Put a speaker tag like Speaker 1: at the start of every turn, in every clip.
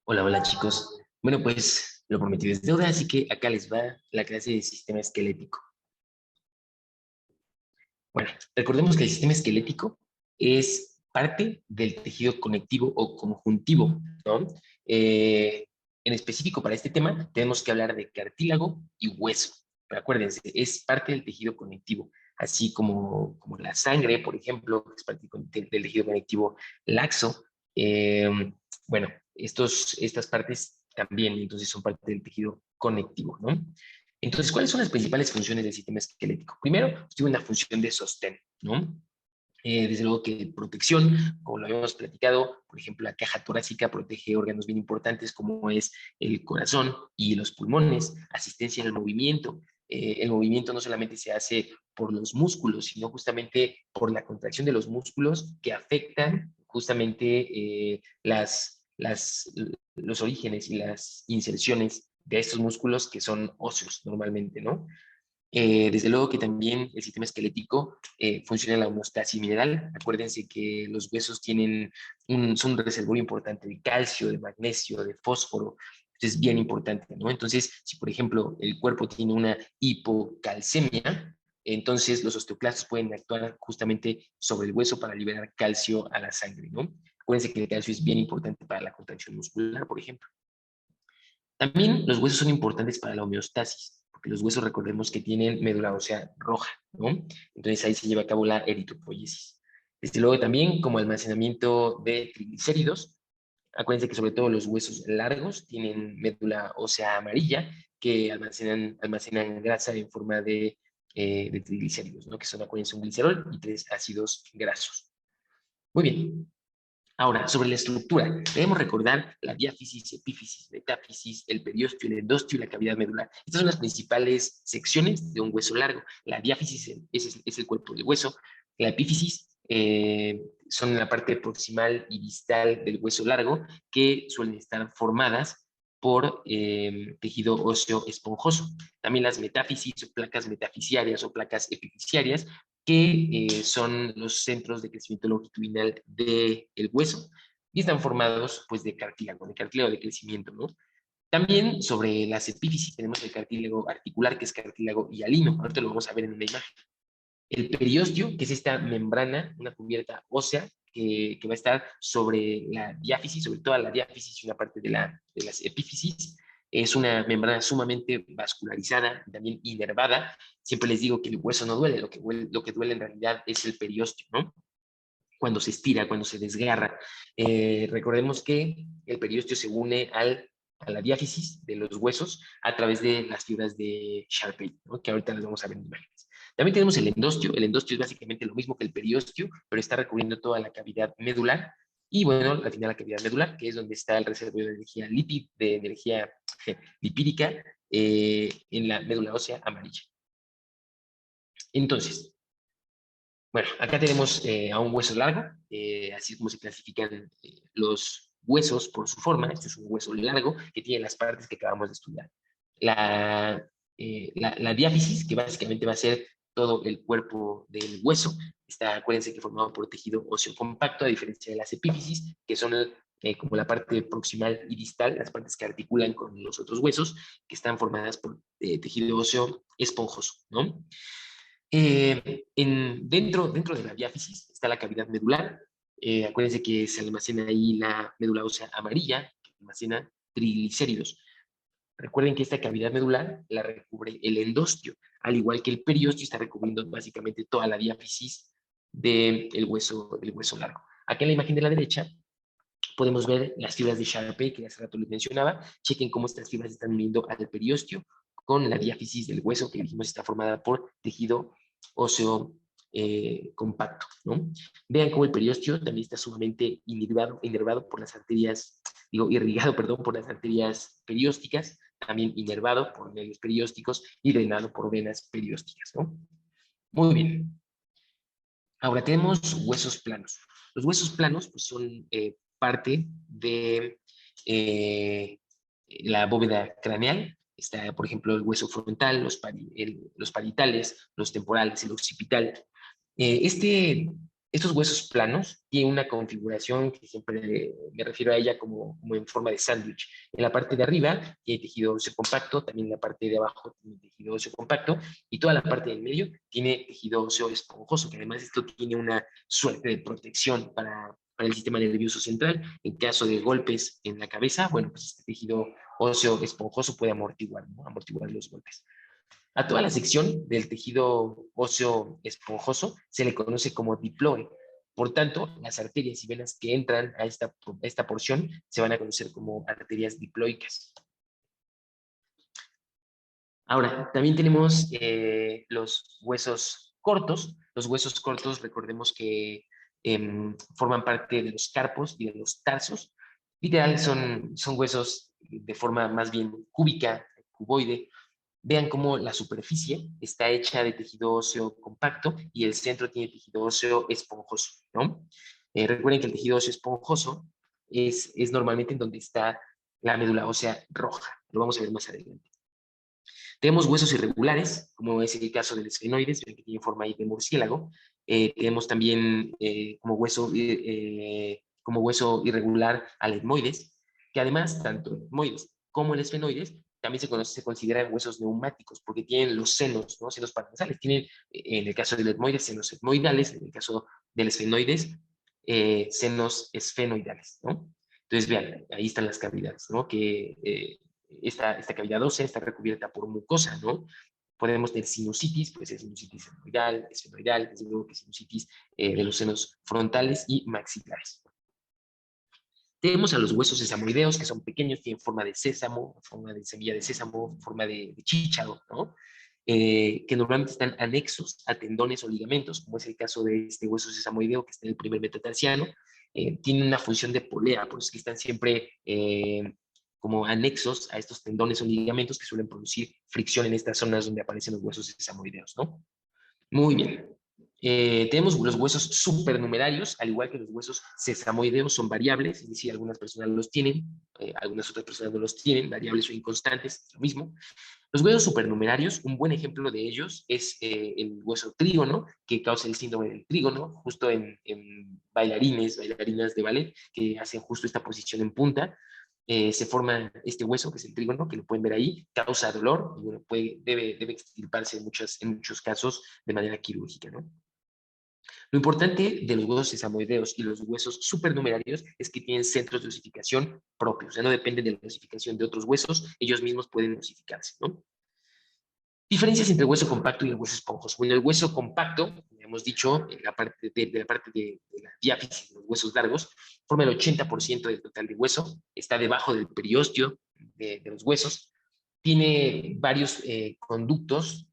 Speaker 1: Hola, hola chicos. Bueno, pues lo prometido es deuda, así que acá les va la clase de sistema esquelético. Bueno, recordemos que el sistema esquelético es parte del tejido conectivo o conjuntivo, ¿no? Eh, en específico para este tema tenemos que hablar de cartílago y hueso. Pero acuérdense, es parte del tejido conectivo, así como la sangre, por ejemplo, que es parte del tejido conectivo laxo. Eh, bueno, estas partes también entonces son parte del tejido conectivo, ¿no? Entonces, ¿cuáles son las principales funciones del sistema esquelético? Primero, pues, tiene una función de sostén, ¿no? Desde luego que protección, como lo habíamos platicado, por ejemplo, la caja torácica protege órganos bien importantes como es el corazón y los pulmones, asistencia en el movimiento. El movimiento no solamente se hace por los músculos, sino justamente por la contracción de los músculos que afectan justamente los orígenes y las inserciones de estos músculos que son óseos normalmente, ¿no? Desde luego que también el sistema esquelético funciona en la homeostasis mineral. Acuérdense que los huesos son un reservorio importante de calcio, de magnesio, de fósforo. Es bien importante, ¿no? Entonces, si por ejemplo el cuerpo tiene una hipocalcemia, entonces los osteoclastos pueden actuar justamente sobre el hueso para liberar calcio a la sangre, ¿no? Acuérdense que el calcio es bien importante para la contracción muscular, por ejemplo. También los huesos son importantes para la homeostasis, porque los huesos recordemos que tienen médula ósea roja, ¿no? Entonces ahí se lleva a cabo la eritropoyesis. Desde luego también como almacenamiento de triglicéridos, acuérdense que sobre todo los huesos largos tienen médula ósea amarilla que almacenan grasa en forma de triglicéridos, ¿no? Que son, acuérdense, un glicerol y tres ácidos grasos. Muy bien. Ahora, sobre la estructura, debemos recordar la diáfisis, epífisis, metáfisis, el periósteo, el endostio y la cavidad medular. Estas son las principales secciones de un hueso largo. La diáfisis es el cuerpo del hueso. La epífisis son la parte proximal y distal del hueso largo que suelen estar formadas por tejido óseo esponjoso. También las metáfisis o placas metafisiarias o placas epifisiarias que son los centros de crecimiento longitudinal del hueso y están formados pues de cartílago de crecimiento, ¿no? También sobre las epífisis tenemos el cartílago articular, que es cartílago hialino. Ahorita lo vamos a ver en una imagen. El periósteo, que es esta membrana, una cubierta ósea, que va a estar sobre la diáfisis, sobre toda la diáfisis y una parte de las epífisis. Es una membrana sumamente vascularizada, también inervada. Siempre les digo que el hueso no duele, lo que duele en realidad es el periósteo, ¿no? Cuando se estira, cuando se desgarra. Recordemos que el periósteo se une a la diáfisis de los huesos a través de las fibras de Sharpey, ¿no? Que ahorita las vamos a ver en imágenes. También tenemos el endostio. El endostio es básicamente lo mismo que el periósteo, pero está recubriendo toda la cavidad medular. Y bueno, al final la cavidad medular, que es donde está el reservorio de energía lipídica en la médula ósea amarilla. Entonces, bueno, acá tenemos a un hueso largo, así es como se clasifican los huesos por su forma. Este es un hueso largo que tiene las partes que acabamos de estudiar. La diáfisis, que básicamente va a ser todo el cuerpo del hueso, está, acuérdense que formado por tejido óseo compacto, a diferencia de las epífisis, que son como la parte proximal y distal, las partes que articulan con los otros huesos, que están formadas por tejido óseo esponjoso, ¿no? Dentro de la diáfisis está la cavidad medular. Acuérdense que se almacena ahí la médula ósea amarilla, que almacena triglicéridos. Recuerden que esta cavidad medular la recubre el endostio, al igual que el periósteo está recubriendo básicamente toda la diáfisis del hueso largo. Acá en la imagen de la derecha podemos ver las fibras de Sharpey que hace rato les mencionaba. Chequen cómo estas fibras están uniendo al periósteo con la diáfisis del hueso que dijimos está formada por tejido óseo compacto, ¿no? Vean cómo el periósteo también está sumamente inervado por las arterias, irrigado, perdón, por las arterias periósticas, también inervado por medios periósticos y drenado por venas periósticas, ¿no? Muy bien. Ahora tenemos huesos planos. Los huesos planos pues, son parte de la bóveda craneal. Está, por ejemplo, el hueso frontal, los parietales, los temporales, el occipital. Este Estos huesos planos tienen una configuración que siempre me refiero a ella como en forma de sándwich. En la parte de arriba tiene tejido óseo compacto, también en la parte de abajo tiene tejido óseo compacto, y toda la parte del medio tiene tejido óseo esponjoso, que además esto tiene una suerte de protección para el sistema nervioso central. En caso de golpes en la cabeza, bueno, pues este tejido óseo esponjoso puede amortiguar, ¿no? Amortiguar los golpes. A toda la sección del tejido óseo esponjoso se le conoce como diploe. Por tanto, las arterias y venas que entran a esta porción se van a conocer como arterias diploicas. Ahora, también tenemos los huesos cortos. Los huesos cortos, recordemos que forman parte de los carpos y de los tarsos. Literal, son huesos de forma más bien cúbica, cuboide. Vean cómo la superficie está hecha de tejido óseo compacto y el centro tiene tejido óseo esponjoso, ¿no? Recuerden que el tejido óseo esponjoso es normalmente en donde está la médula ósea roja. Lo vamos a ver más adelante. Tenemos huesos irregulares, como es el caso del esfenoides, que tiene forma ahí de murciélago. Tenemos también como hueso irregular al etmoides, que además, tanto el etmoides como el esfenoides también se consideran huesos neumáticos, porque tienen los senos, ¿no? Senos paranasales. Tienen, en el caso del etmoides, senos etmoidales, en el caso del esfenoides, senos esfenoidales, ¿no? Entonces, vean, ahí están las cavidades, ¿no? Que esta cavidad ósea está recubierta por mucosa, ¿no? Podemos tener sinusitis, puede ser sinusitis etmoidal, esfenoidal, desde luego que sinusitis de los senos frontales y maxilares. Tenemos a los huesos sesamoideos, que son pequeños, tienen forma de sésamo, forma de semilla de sésamo, forma de chícharo, ¿no? Que normalmente están anexos a tendones o ligamentos, como es el caso de este hueso sesamoideo que está en el primer metatarsiano. Tienen una función de polea, por eso es que están siempre como anexos a estos tendones o ligamentos que suelen producir fricción en estas zonas donde aparecen los huesos sesamoideos, ¿no? Muy bien. Tenemos los huesos supernumerarios, al igual que los huesos sesamoideos, son variables, es decir, algunas personas los tienen, algunas otras personas no los tienen, variables o inconstantes, es lo mismo. Los huesos supernumerarios, un buen ejemplo de ellos es el hueso trígono, que causa el síndrome del trígono, justo en bailarinas de ballet, que hacen justo esta posición en punta. Se forma este hueso, que es el trígono, que lo pueden ver ahí, causa dolor, y bueno, debe extirparse en muchos casos de manera quirúrgica, ¿no? Lo importante de los huesos sesamoideos y los huesos supernumerarios es que tienen centros de osificación propios, o sea, no dependen de la osificación de otros huesos, ellos mismos pueden osificarse, ¿no? Diferencias entre el hueso compacto y el hueso esponjoso. Bueno, el hueso compacto, como hemos dicho, en la parte de la diáfisis, de los huesos largos, forma el 80% del total de hueso, está debajo del periósteo de los huesos, tiene varios conductos,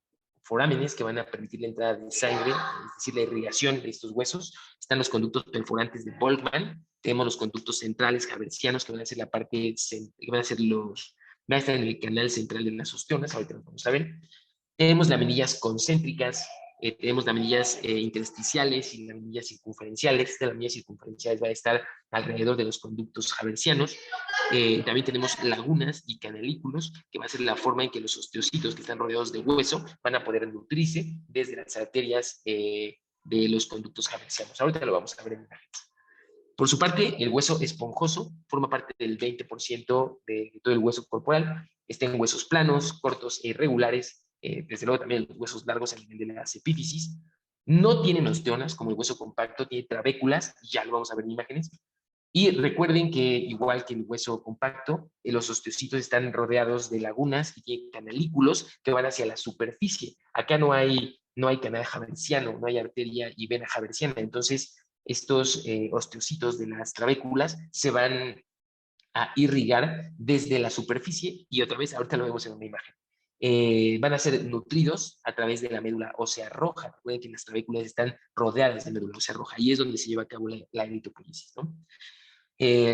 Speaker 1: forámenes que van a permitir la entrada de sangre, es decir, la irrigación de estos huesos. Están los conductos perforantes de Volkmann, tenemos los conductos centrales haversianos que van a ser la parte, que van a ser van a estar en el canal central de las osteonas, ahorita lo vamos a ver. Tenemos laminillas concéntricas, tenemos laminillas intersticiales y laminillas circunferenciales. Estas laminillas circunferenciales van a estar alrededor de los conductos haversianos. También tenemos lagunas y canalículos, que va a ser la forma en que los osteocitos que están rodeados de hueso van a poder nutrirse desde las arterias de los conductos haversianos. Ahorita lo vamos a ver en imágenes. Por su parte, el hueso esponjoso forma parte del 20% de todo el hueso corporal. Está en huesos planos, cortos e irregulares, desde luego también los huesos largos a nivel de las epífisis. No tienen osteonas como el hueso compacto, tiene trabéculas, ya lo vamos a ver en imágenes. Y recuerden que igual que el hueso compacto, los osteocitos están rodeados de lagunas y tienen canalículos que van hacia la superficie. Acá no hay canal haversiano, no hay arteria y vena haversiana. Entonces, estos osteocitos de las trabéculas se van a irrigar desde la superficie y otra vez, ahorita lo vemos en una imagen. Van a ser nutridos a través de la médula ósea roja. Recuerden que las trabéculas están rodeadas de médula ósea roja y es donde se lleva a cabo la eritropoiesis, ¿no?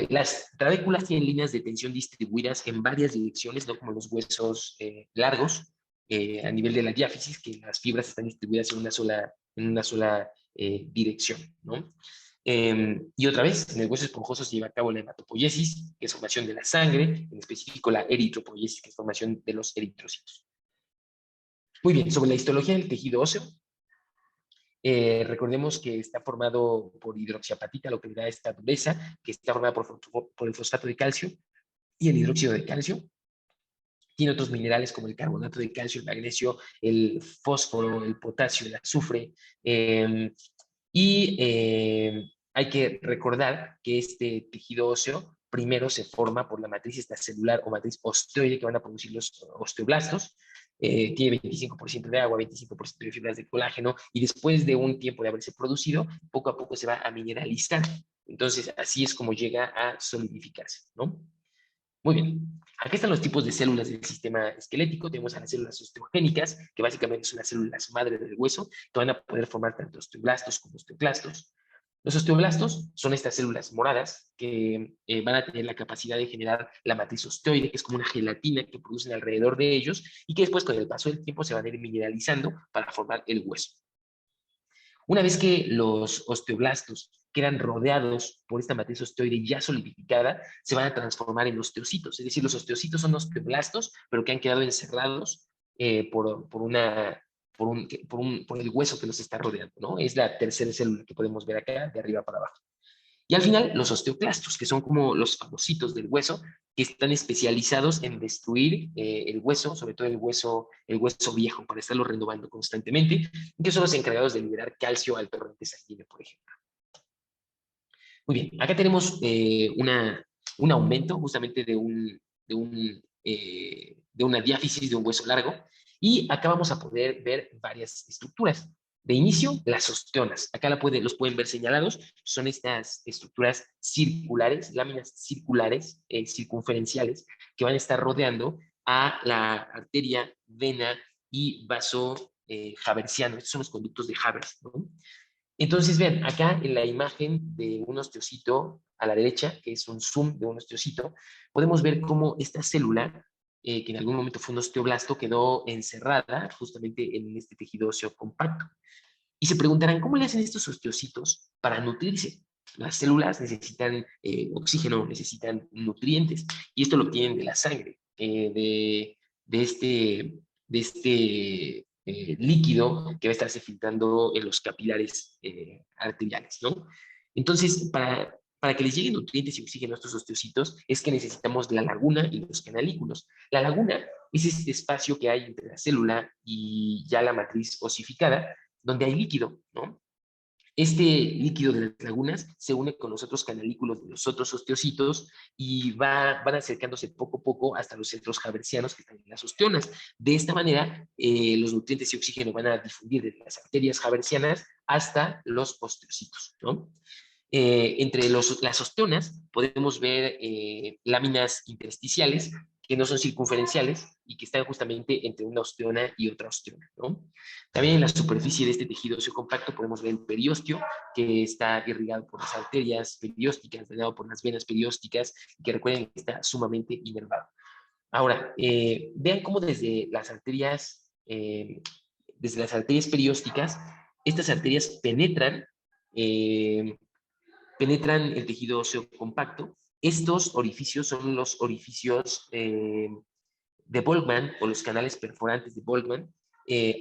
Speaker 1: Las trabéculas tienen líneas de tensión distribuidas en varias direcciones, no como los huesos largos, a nivel de la diáfisis, que las fibras están distribuidas en una sola dirección, ¿no? Y otra vez, en el hueso esponjoso se lleva a cabo la hematopoiesis, que es formación de la sangre, en específico la eritropoiesis, que es formación de los eritrocitos. Muy bien, sobre la histología del tejido óseo, Recordemos que está formado por hidroxiapatita, lo que le da esta dureza, que está formada por el fosfato de calcio y el hidróxido de calcio. Tiene otros minerales como el carbonato de calcio, el magnesio, el fósforo, el potasio, el azufre. Hay que recordar que este tejido óseo primero se forma por la matriz extracelular o matriz osteoide que van a producir los osteoblastos. Tiene 25% de agua, 25% de fibras de colágeno, y después de un tiempo de haberse producido, poco a poco se va a mineralizar. Entonces, así es como llega a solidificarse, ¿no? Muy bien. Aquí están los tipos de células del sistema esquelético. Tenemos a las células osteogénicas, que básicamente son las células madre del hueso, que van a poder formar tanto osteoblastos como osteoclastos. Los osteoblastos son estas células moradas que van a tener la capacidad de generar la matriz osteoide, que es como una gelatina que producen alrededor de ellos y que después, con el paso del tiempo, se van a ir mineralizando para formar el hueso. Una vez que los osteoblastos quedan rodeados por esta matriz osteoide ya solidificada, se van a transformar en osteocitos. Es decir, los osteocitos son osteoblastos, pero que han quedado encerrados por el hueso que los está rodeando, ¿no? Es la tercera célula que podemos ver acá, de arriba para abajo. Y al final, los osteoclastos, que son como los famositos del hueso, que están especializados en destruir el hueso, sobre todo el hueso viejo, para estarlo renovando constantemente, y que son los encargados de liberar calcio al torrente sanguíneo, por ejemplo. Muy bien, acá tenemos un aumento justamente de una diáfisis de un hueso largo, y acá vamos a poder ver varias estructuras. De inicio, las osteonas. Acá los pueden ver señalados. Son estas estructuras circulares, láminas circulares, circunferenciales, que van a estar rodeando a la arteria, vena y vaso haversiano. Estos son los conductos de Havers, ¿no? Entonces, vean, acá en la imagen de un osteocito a la derecha, que es un zoom de un osteocito, podemos ver cómo esta célula, que en algún momento fue un osteoblasto, quedó encerrada justamente en este tejido óseo compacto. Y se preguntarán, ¿cómo le hacen estos osteocitos para nutrirse? Las células necesitan oxígeno, necesitan nutrientes, y esto lo obtienen de la sangre, de este, líquido que va a estarse filtrando en los capilares arteriales, ¿no? Entonces, para que les lleguen nutrientes y oxígeno a estos osteocitos, es que necesitamos la laguna y los canalículos. La laguna es este espacio que hay entre la célula y ya la matriz osificada, donde hay líquido, ¿no? Este líquido de las lagunas se une con los otros canalículos de los otros osteocitos y van acercándose poco a poco hasta los centros haversianos que están en las osteonas. De esta manera, los nutrientes y oxígeno van a difundir desde las arterias haversianas hasta los osteocitos, ¿no? Entre las osteonas podemos ver láminas intersticiales que no son circunferenciales y que están justamente entre una osteona y otra osteona, ¿no? También en la superficie de este tejido óseo compacto podemos ver el periósteo, que está irrigado por las arterias periósticas, drenado por las venas periósticas, y que recuerden que está sumamente inervado. Ahora, vean cómo desde las arterias periósticas, estas arterias penetran el tejido óseo compacto. Estos orificios son los orificios de Volkmann o los canales perforantes de Volkmann.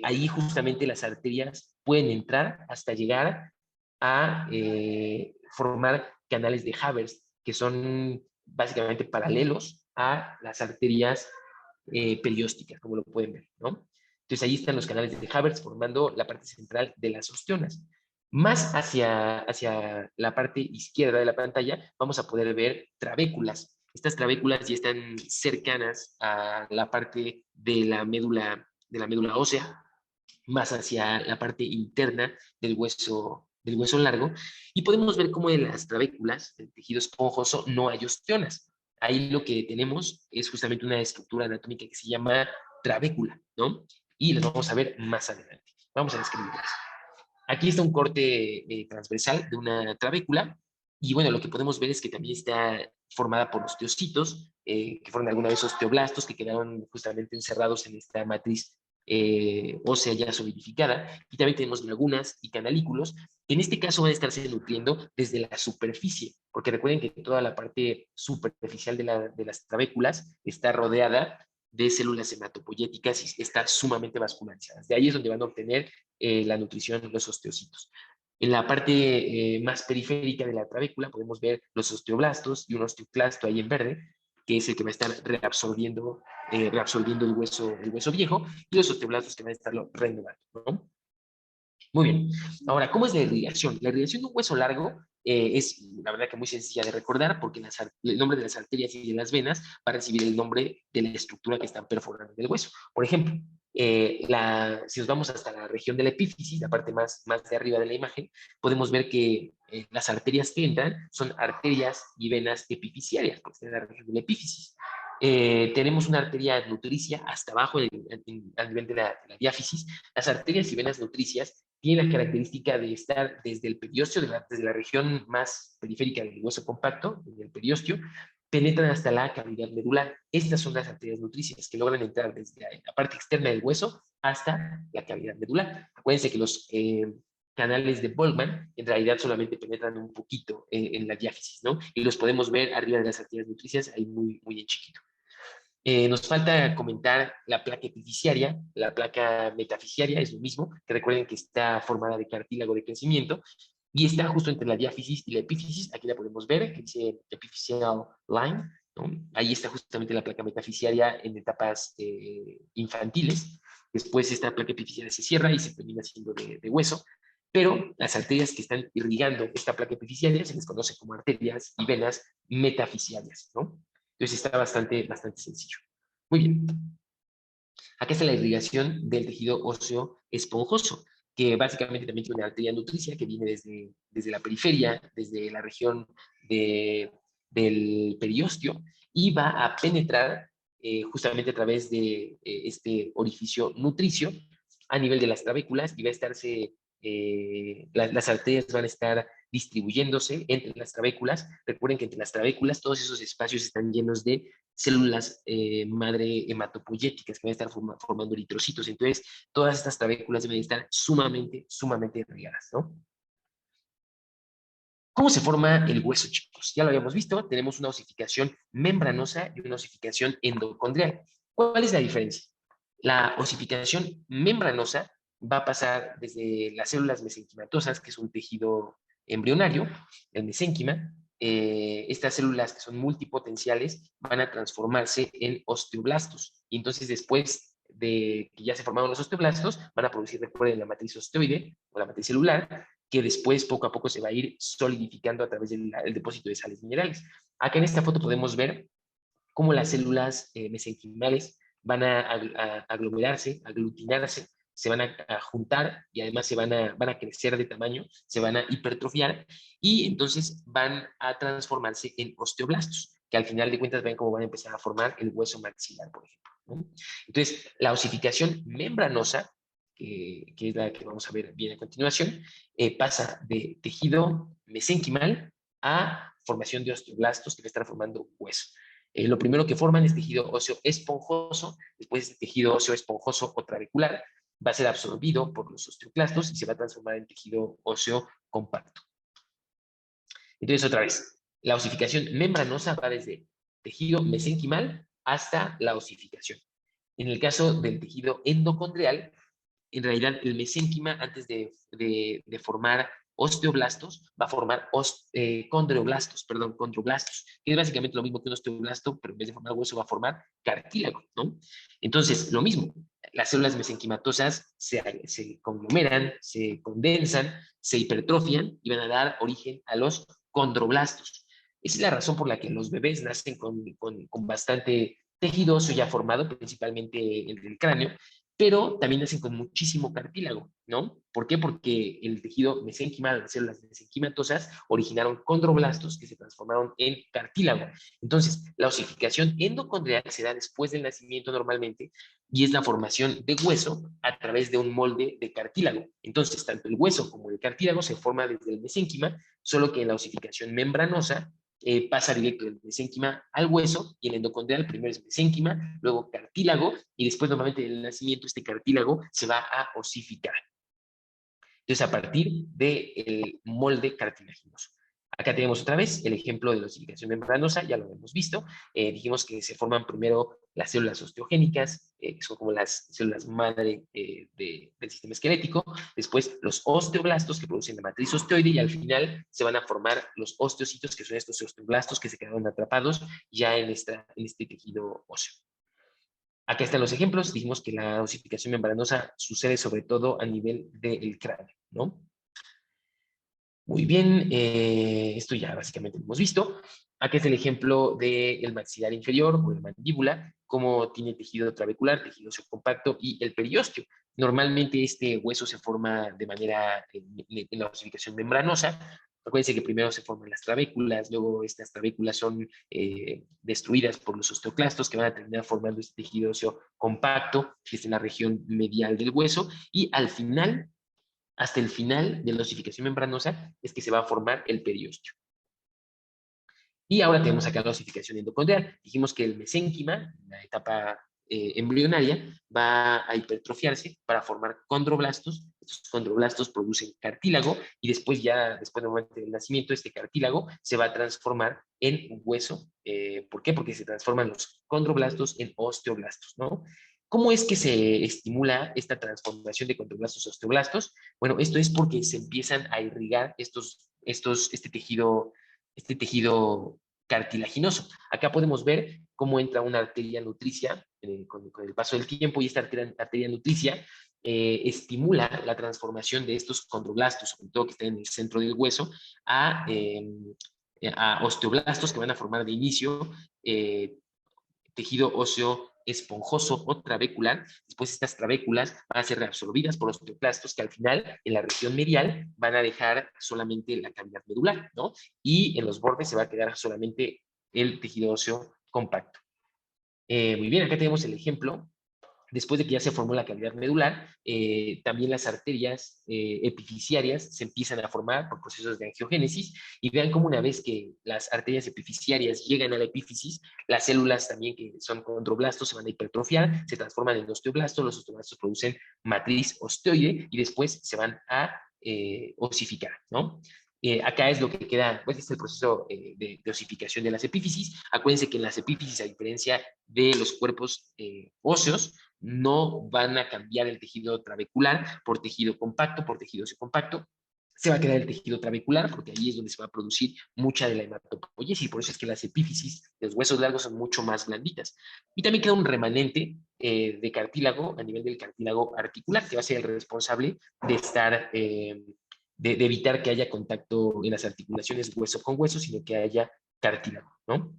Speaker 1: Ahí justamente las arterias pueden entrar hasta llegar a formar canales de Havers, que son básicamente paralelos a las arterias periósticas, como lo pueden ver, ¿no? Entonces ahí están los canales de Havers formando la parte central de las osteonas. Más hacia la parte izquierda de la pantalla vamos a poder ver trabéculas. Estas trabéculas ya están cercanas a la parte de la médula ósea, más hacia la parte interna del hueso largo, y podemos ver cómo en las trabéculas del tejido esponjoso no hay osteonas. Ahí lo que tenemos es justamente una estructura anatómica que se llama trabécula, ¿no? Y las vamos a ver más adelante. Vamos a describirlas. Aquí está un corte transversal de una trabécula, y bueno, lo que podemos ver es que también está formada por osteocitos, que fueron alguna vez osteoblastos, que quedaron justamente encerrados en esta matriz ósea ya solidificada, y también tenemos lagunas y canalículos, que en este caso van a estarse nutriendo desde la superficie, porque recuerden que toda la parte superficial de las trabéculas está rodeada de células hematopoyéticas y están sumamente vascularizadas. De ahí es donde van a obtener la nutrición los osteocitos. En la parte más periférica de la trabécula podemos ver los osteoblastos y un osteoclasto ahí en verde, que es el que va a estar reabsorbiendo el hueso viejo, y los osteoblastos que van a estarlo renovando, ¿no? Muy bien. Ahora, ¿cómo es la irrigación? La irrigación de un hueso largo es, la verdad, que muy sencilla de recordar, porque el nombre de las arterias y de las venas va a recibir el nombre de la estructura que están perforando en el hueso. Por ejemplo, si nos vamos hasta la región de la epífisis, la parte más de arriba de la imagen, podemos ver que las arterias que entran son arterias y venas epifisiarias, porque están en la región de la epífisis. Tenemos una arteria nutricia hasta abajo al nivel de la diáfisis. Las arterias y venas nutricias tienen la característica de estar desde el periósteo, desde la región más periférica del hueso compacto, desde el periósteo, penetran hasta la cavidad medular. Estas son las arterias nutricias que logran entrar desde la parte externa del hueso hasta la cavidad medular. Acuérdense que los canales de Boltzmann en realidad solamente penetran un poquito en la diáfisis, ¿no? Y los podemos ver arriba de las arterias nutricias ahí muy, muy en chiquito. Nos falta comentar la placa epifisiaria. La placa metafisiaria es lo mismo, que recuerden que está formada de cartílago de crecimiento y está justo entre la diáfisis y la epífisis. Aquí la podemos ver, que dice epiphyseal line, ¿no? Ahí está justamente la placa metafisiaria en etapas infantiles. Después esta placa epifisiaria se cierra y se termina siendo de hueso, pero las arterias que están irrigando esta placa epifisiaria se les conoce como arterias y venas metafisiarias, ¿no? Entonces está bastante sencillo. Muy bien. Acá está la irrigación del tejido óseo esponjoso, que básicamente también tiene una arteria nutricia que viene desde la periferia, desde la región del periósteo, y va a penetrar justamente a través de este orificio nutricio a nivel de las trabéculas y va a estarse, las arterias van a estar distribuyéndose entre las trabéculas. Recuerden que entre las trabéculas todos esos espacios están llenos de células madre hematopoyéticas que van a estar formando eritrocitos. Entonces, todas estas trabéculas deben estar sumamente irrigadas, ¿no? ¿Cómo se forma el hueso, chicos? Ya lo habíamos visto, tenemos una osificación membranosa y una osificación endocondrial. ¿Cuál es la diferencia? La osificación membranosa va a pasar desde las células mesenquimatosas, que es un tejido embrionario, el mesénquima. Estas células que son multipotenciales van a transformarse en osteoblastos. Y entonces después de que ya se formaron los osteoblastos, van a producir, recuerden, la matriz osteoide o la matriz celular, que después poco a poco se va a ir solidificando a través del depósito de sales minerales. Acá en esta foto podemos ver cómo las células mesenquimales van a aglomerarse, aglutinarse, se van a juntar y además van a crecer de tamaño, se van a hipertrofiar y entonces van a transformarse en osteoblastos, que al final de cuentas ven cómo van a empezar a formar el hueso maxilar, por ejemplo, ¿no? Entonces, la osificación membranosa, que es la que vamos a ver bien a continuación, pasa de tejido mesenquimal a formación de osteoblastos que va a estar formando hueso. Lo primero que forman es tejido óseo esponjoso, después este tejido óseo esponjoso o trabecular va a ser absorbido por los osteoclastos y se va a transformar en tejido óseo compacto. Entonces, otra vez, la osificación membranosa va desde tejido mesenquimal hasta la osificación. En el caso del tejido endocondrial, en realidad el mesénquima, antes de formar osteoblastos, va a formar condroblastos, que es básicamente lo mismo que un osteoblasto, pero en vez de formar hueso va a formar cartílago, ¿no? Entonces, lo mismo, las células mesenquimatosas se conglomeran, se condensan, se hipertrofian y van a dar origen a los condroblastos. Esa es la razón por la que los bebés nacen con bastante tejido óseo ya formado, principalmente en el cráneo, pero también nacen con muchísimo cartílago, ¿no? ¿Por qué? Porque el tejido mesenquimal, las células mesenquimatosas, originaron condroblastos que se transformaron en cartílago. Entonces, la osificación endocondrial se da después del nacimiento normalmente y es la formación de hueso a través de un molde de cartílago. Entonces, tanto el hueso como el cartílago se forma desde el mesénquima, solo que en la osificación membranosa pasa directo del mesénquima al hueso y el endocondrial primero es mesénquima, luego cartílago y después normalmente del nacimiento este cartílago se va a osificar. Entonces a partir del molde cartilaginoso. Acá tenemos otra vez el ejemplo de la osificación membranosa, ya lo hemos visto. Dijimos que se forman primero las células osteogénicas, que son como las células madre del sistema esquelético, después los osteoblastos que producen la matriz osteoide y al final se van a formar los osteocitos, que son estos osteoblastos que se quedaron atrapados ya en este tejido óseo. Acá están los ejemplos. Dijimos que la osificación membranosa sucede sobre todo a nivel del cráneo, ¿no? Muy bien, esto ya básicamente lo hemos visto. Aquí es el ejemplo del maxilar inferior o de la mandíbula, cómo tiene tejido trabecular, tejido óseo compacto y el periósteo. Normalmente este hueso se forma de manera en la osificación membranosa. Acuérdense que primero se forman las trabéculas, luego estas trabéculas son destruidas por los osteoclastos que van a terminar formando este tejido óseo compacto, que es en la región medial del hueso, y al final hasta el final de la osificación membranosa es que se va a formar el periósteo. Y ahora tenemos acá la osificación endocondrial. Dijimos que el mesénquima, la etapa embrionaria, va a hipertrofiarse para formar condroblastos. Estos condroblastos producen cartílago y después después del momento del nacimiento, este cartílago se va a transformar en hueso. ¿Por qué? Porque se transforman los condroblastos en osteoblastos, ¿no? ¿Cómo es que se estimula esta transformación de condroblastos a osteoblastos? Bueno, esto es porque se empiezan a irrigar este tejido cartilaginoso. Acá podemos ver cómo entra una arteria nutricia con el paso del tiempo y esta arteria nutricia estimula la transformación de estos condroblastos, sobre todo que están en el centro del hueso, a osteoblastos que van a formar de inicio tejido óseo esponjoso o trabecular. Después estas trabéculas van a ser reabsorbidas por los osteoclastos que al final, en la región medial, van a dejar solamente la cavidad medular, ¿no? Y en los bordes se va a quedar solamente el tejido óseo compacto. Muy bien, acá tenemos el ejemplo. Después de que ya se formó la cavidad medular, también las arterias epifisiarias se empiezan a formar por procesos de angiogénesis y vean cómo una vez que las arterias epifisiarias llegan a la epífisis, las células también que son condroblastos se van a hipertrofiar, se transforman en osteoblastos, los osteoblastos producen matriz osteoide y después se van a osificar, ¿no? Acá es lo que queda, pues este es el proceso de osificación de las epífisis. Acuérdense que en las epífisis, a diferencia de los cuerpos óseos, no van a cambiar el tejido trabecular por tejido compacto, por tejido óseo compacto. Se va a quedar el tejido trabecular porque ahí es donde se va a producir mucha de la hematopoiesis. Por eso es que las epífisis de los huesos largos son mucho más blanditas. Y también queda un remanente de cartílago a nivel del cartílago articular, que va a ser el responsable de estar de evitar que haya contacto en las articulaciones hueso con hueso, sino que haya cartílago, ¿no?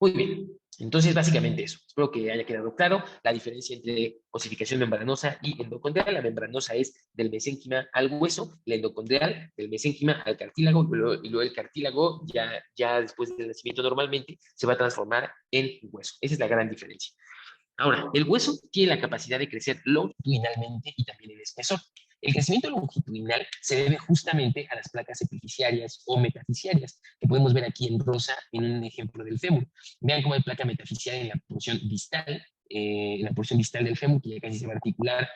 Speaker 1: Muy bien, entonces básicamente eso. Espero que haya quedado claro la diferencia entre osificación membranosa y endocondrial. La membranosa es del mesénquima al hueso, la endocondrial del mesénquima al cartílago, y luego el cartílago ya después del nacimiento normalmente se va a transformar en hueso. Esa es la gran diferencia. Ahora, el hueso tiene la capacidad de crecer longitudinalmente y también en espesor. El crecimiento longitudinal se debe justamente a las placas epifisiarias o metafisiarias, que podemos ver aquí en rosa en un ejemplo del fémur. Vean cómo hay placa metafisiaria en la porción distal del fémur, que ya casi se va a articular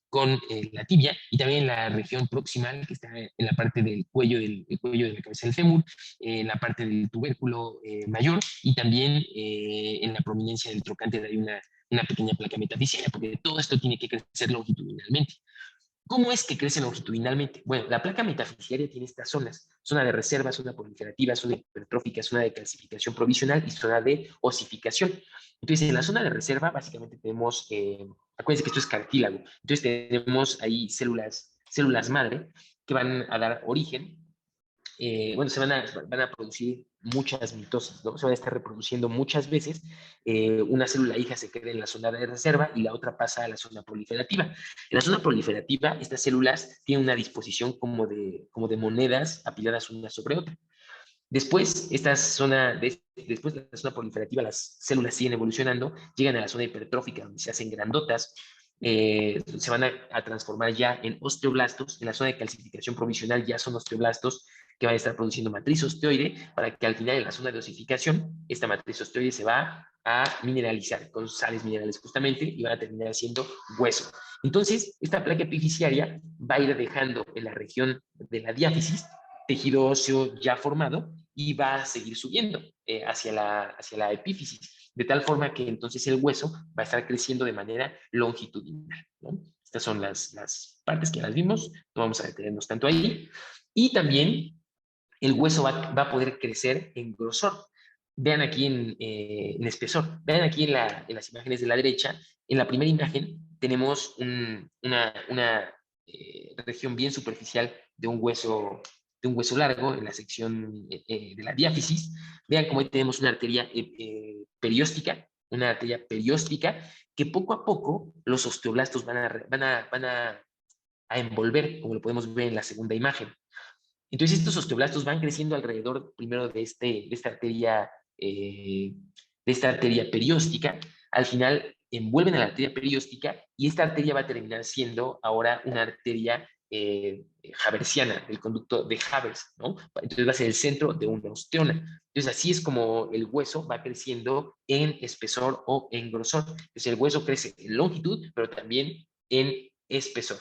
Speaker 1: con la tibia, y también en la región proximal, que está en la parte del cuello, el cuello de la cabeza del fémur, en la parte del tubérculo mayor, y también en la prominencia del trocánter hay una pequeña placa metafisiaria, porque todo esto tiene que crecer longitudinalmente. ¿Cómo es que crece longitudinalmente? Bueno, la placa metafisiaria tiene estas zonas: zona de reserva, zona proliferativa, zona hipertrófica, zona de calcificación provisional y zona de osificación. Entonces, en la zona de reserva, básicamente tenemos, acuérdense que esto es cartílago, entonces tenemos ahí células madre que van a dar origen bueno, van a producir muchas mitosis, ¿no? Se van a estar reproduciendo muchas veces. Una célula hija se queda en la zona de reserva y la otra pasa a la zona proliferativa. En la zona proliferativa, estas células tienen una disposición como de monedas apiladas una sobre otra. Después, después de la zona proliferativa, las células siguen evolucionando, llegan a la zona hipertrófica, donde se hacen grandotas, se van a transformar ya en osteoblastos. En la zona de calcificación provisional ya son osteoblastos que van a estar produciendo matriz osteoide, para que al final, en la zona de osificación, esta matriz osteoide se va a mineralizar con sales minerales justamente y van a terminar siendo hueso. Entonces, esta placa epifisiaria va a ir dejando en la región de la diáfisis tejido óseo ya formado y va a seguir subiendo hacia la epífisis, de tal forma que entonces el hueso va a estar creciendo de manera longitudinal, ¿no? Estas son las partes que ya las vimos, no vamos a detenernos tanto ahí. Y también el hueso va a poder crecer en grosor. Vean aquí en espesor. Vean aquí en las imágenes de la derecha. En la primera imagen tenemos una región bien superficial de un hueso largo en la sección de la diáfisis. Vean cómo ahí tenemos una arteria perióstica que poco a poco los osteoblastos van a envolver, como lo podemos ver en la segunda imagen. Entonces estos osteoblastos van creciendo alrededor primero de esta arteria perióstica. Al final envuelven a la arteria perióstica y esta arteria va a terminar siendo ahora una arteria haversiana, del conducto de Havers, ¿no? Entonces va a ser el centro de una osteona. Entonces así es como el hueso va creciendo en espesor o en grosor. Entonces el hueso crece en longitud, pero también en espesor.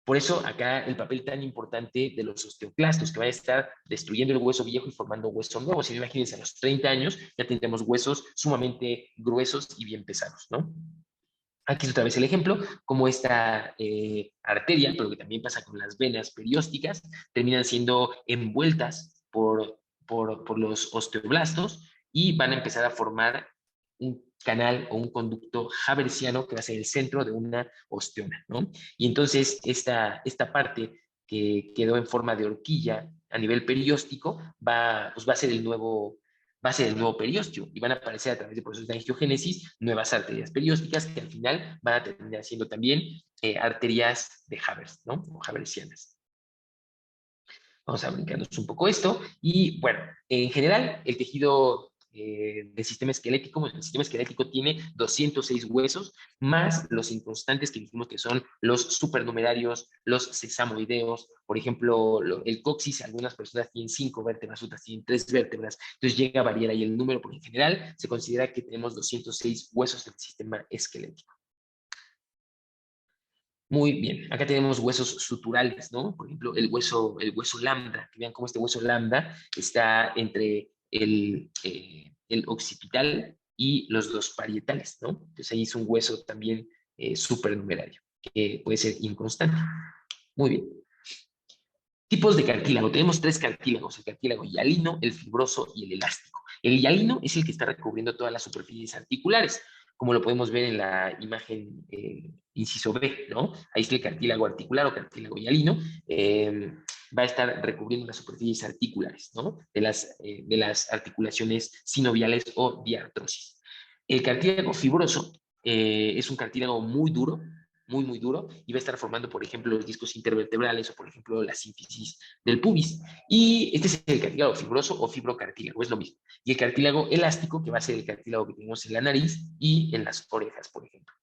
Speaker 1: Por eso acá el papel tan importante de los osteoclastos, que van a estar destruyendo el hueso viejo y formando hueso nuevo. Si no, imagínense, a los 30 años ya tendremos huesos sumamente gruesos y bien pesados, ¿no? Aquí es otra vez el ejemplo, como esta arteria, pero que también pasa con las venas periósticas, terminan siendo envueltas por los osteoblastos y van a empezar a formar un canal o un conducto haversiano que va a ser el centro de una osteona, ¿no? Y entonces esta parte que quedó en forma de horquilla a nivel perióstico pues va a ser el nuevo periósteo y van a aparecer a través de procesos de angiogénesis nuevas arterias periósticas que al final van a terminar siendo también arterias de Havers, ¿no? O haversianas. Vamos a brincarnos un poco esto. Y bueno, en general, el tejido del sistema esquelético, bueno, el sistema esquelético tiene 206 huesos, más los inconstantes que dijimos que son los supernumerarios, los sesamoideos. Por ejemplo, el coxis, algunas personas tienen 5 vértebras, otras tienen 3 vértebras. Entonces llega a variar ahí el número, porque en general se considera que tenemos 206 huesos del sistema esquelético. Muy bien, acá tenemos huesos suturales, ¿no? Por ejemplo, el hueso lambda, que vean cómo este hueso lambda está entre el occipital y los dos parietales, ¿no? Entonces ahí es un hueso también supernumerario, que puede ser inconstante. Muy bien. Tipos de cartílago. Tenemos 3 cartílagos, el cartílago hialino, el fibroso y el elástico. El hialino es el que está recubriendo todas las superficies articulares, como lo podemos ver en la imagen inciso B, ¿no? Ahí está el cartílago articular o cartílago hialino, va a estar recubriendo las superficies articulares, ¿no? De las articulaciones sinoviales o diartrosis. El cartílago fibroso es un cartílago muy duro, muy duro, y va a estar formando, por ejemplo, los discos intervertebrales o, por ejemplo, la sínfisis del pubis. Y este es el cartílago fibroso o fibrocartílago, es lo mismo. Y el cartílago elástico, que va a ser el cartílago que tenemos en la nariz y en las orejas, por ejemplo.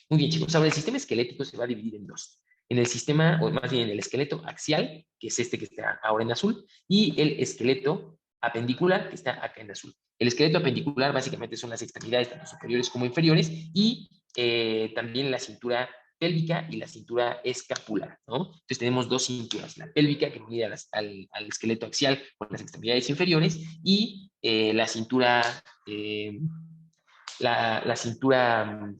Speaker 1: Muy bien, chicos. Ahora, el sistema esquelético se va a dividir en dos. En el sistema, o más bien en el esqueleto axial, que es este que está ahora en azul, y el esqueleto apendicular, que está acá en azul. El esqueleto apendicular básicamente son las extremidades, tanto superiores como inferiores, y también la cintura pélvica y la cintura escapular, ¿no? Entonces tenemos dos cinturas, la pélvica que unida al esqueleto axial con las extremidades inferiores y la cintura, la cintura,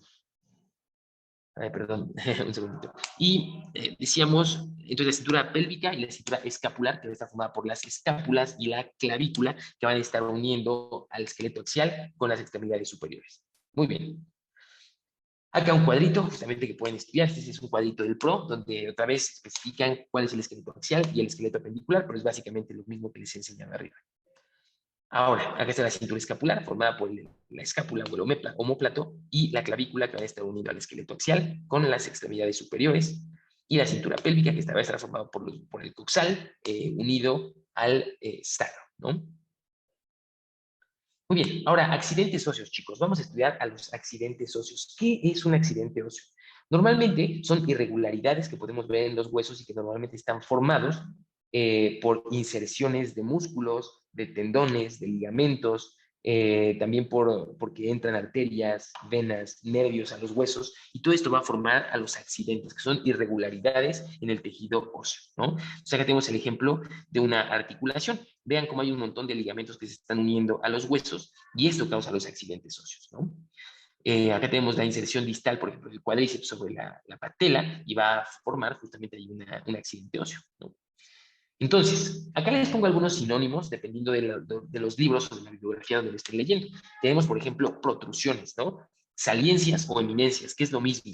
Speaker 1: ay, perdón, un segundito. Y decíamos, entonces la cintura pélvica y la cintura escapular, que está formada por las escápulas y la clavícula, que van a estar uniendo al esqueleto axial con las extremidades superiores. Muy bien. Acá un cuadrito, justamente que pueden estudiar. Este es un cuadrito del PRO, donde otra vez especifican cuál es el esqueleto axial y el esqueleto apendicular, pero es básicamente lo mismo que les he enseñado arriba. Ahora, acá está la cintura escapular, formada por la escápula o el omóplato, y la clavícula, que va a estar unido al esqueleto axial con las extremidades superiores, y la cintura pélvica, que esta va a estar formada por el coxal, unido al sacro, ¿no? Muy bien, ahora, accidentes óseos, chicos. Vamos a estudiar a los accidentes óseos. ¿Qué es un accidente óseo? Normalmente son irregularidades que podemos ver en los huesos y que normalmente están formados por inserciones de músculos, de tendones, de ligamentos, también porque entran arterias, venas, nervios a los huesos, y todo esto va a formar a los accidentes, que son irregularidades en el tejido óseo, ¿no? O sea, acá tenemos el ejemplo de una articulación. Vean cómo hay un montón de ligamentos que se están uniendo a los huesos, y esto causa los accidentes óseos, ¿no? Acá tenemos la inserción distal, por ejemplo, del cuádriceps sobre la patela, y va a formar justamente ahí un accidente óseo, ¿no? Entonces, acá les pongo algunos sinónimos dependiendo de los libros o de la bibliografía donde lo estén leyendo. Tenemos, por ejemplo, protrusiones, ¿no? Saliencias o eminencias, que es lo mismo.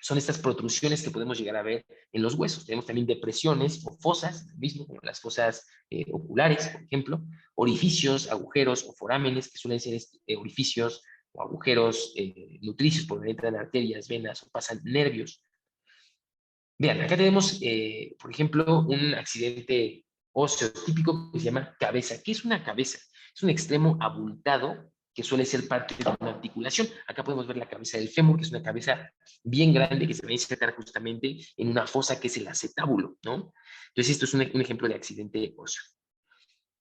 Speaker 1: Son estas protrusiones que podemos llegar a ver en los huesos. Tenemos también depresiones o fosas, lo mismo, como las fosas oculares, por ejemplo, orificios, agujeros o forámenes, que suelen ser orificios o agujeros nutricios por donde entran arterias, venas o pasan nervios. Vean, acá tenemos, por ejemplo, un accidente óseo típico que se llama cabeza. ¿Qué es una cabeza? Es un extremo abultado que suele ser parte de una articulación. Acá podemos ver la cabeza del fémur, que es una cabeza bien grande que se va a insertar justamente en una fosa que es el acetábulo, ¿no? Entonces, esto es un ejemplo de accidente óseo.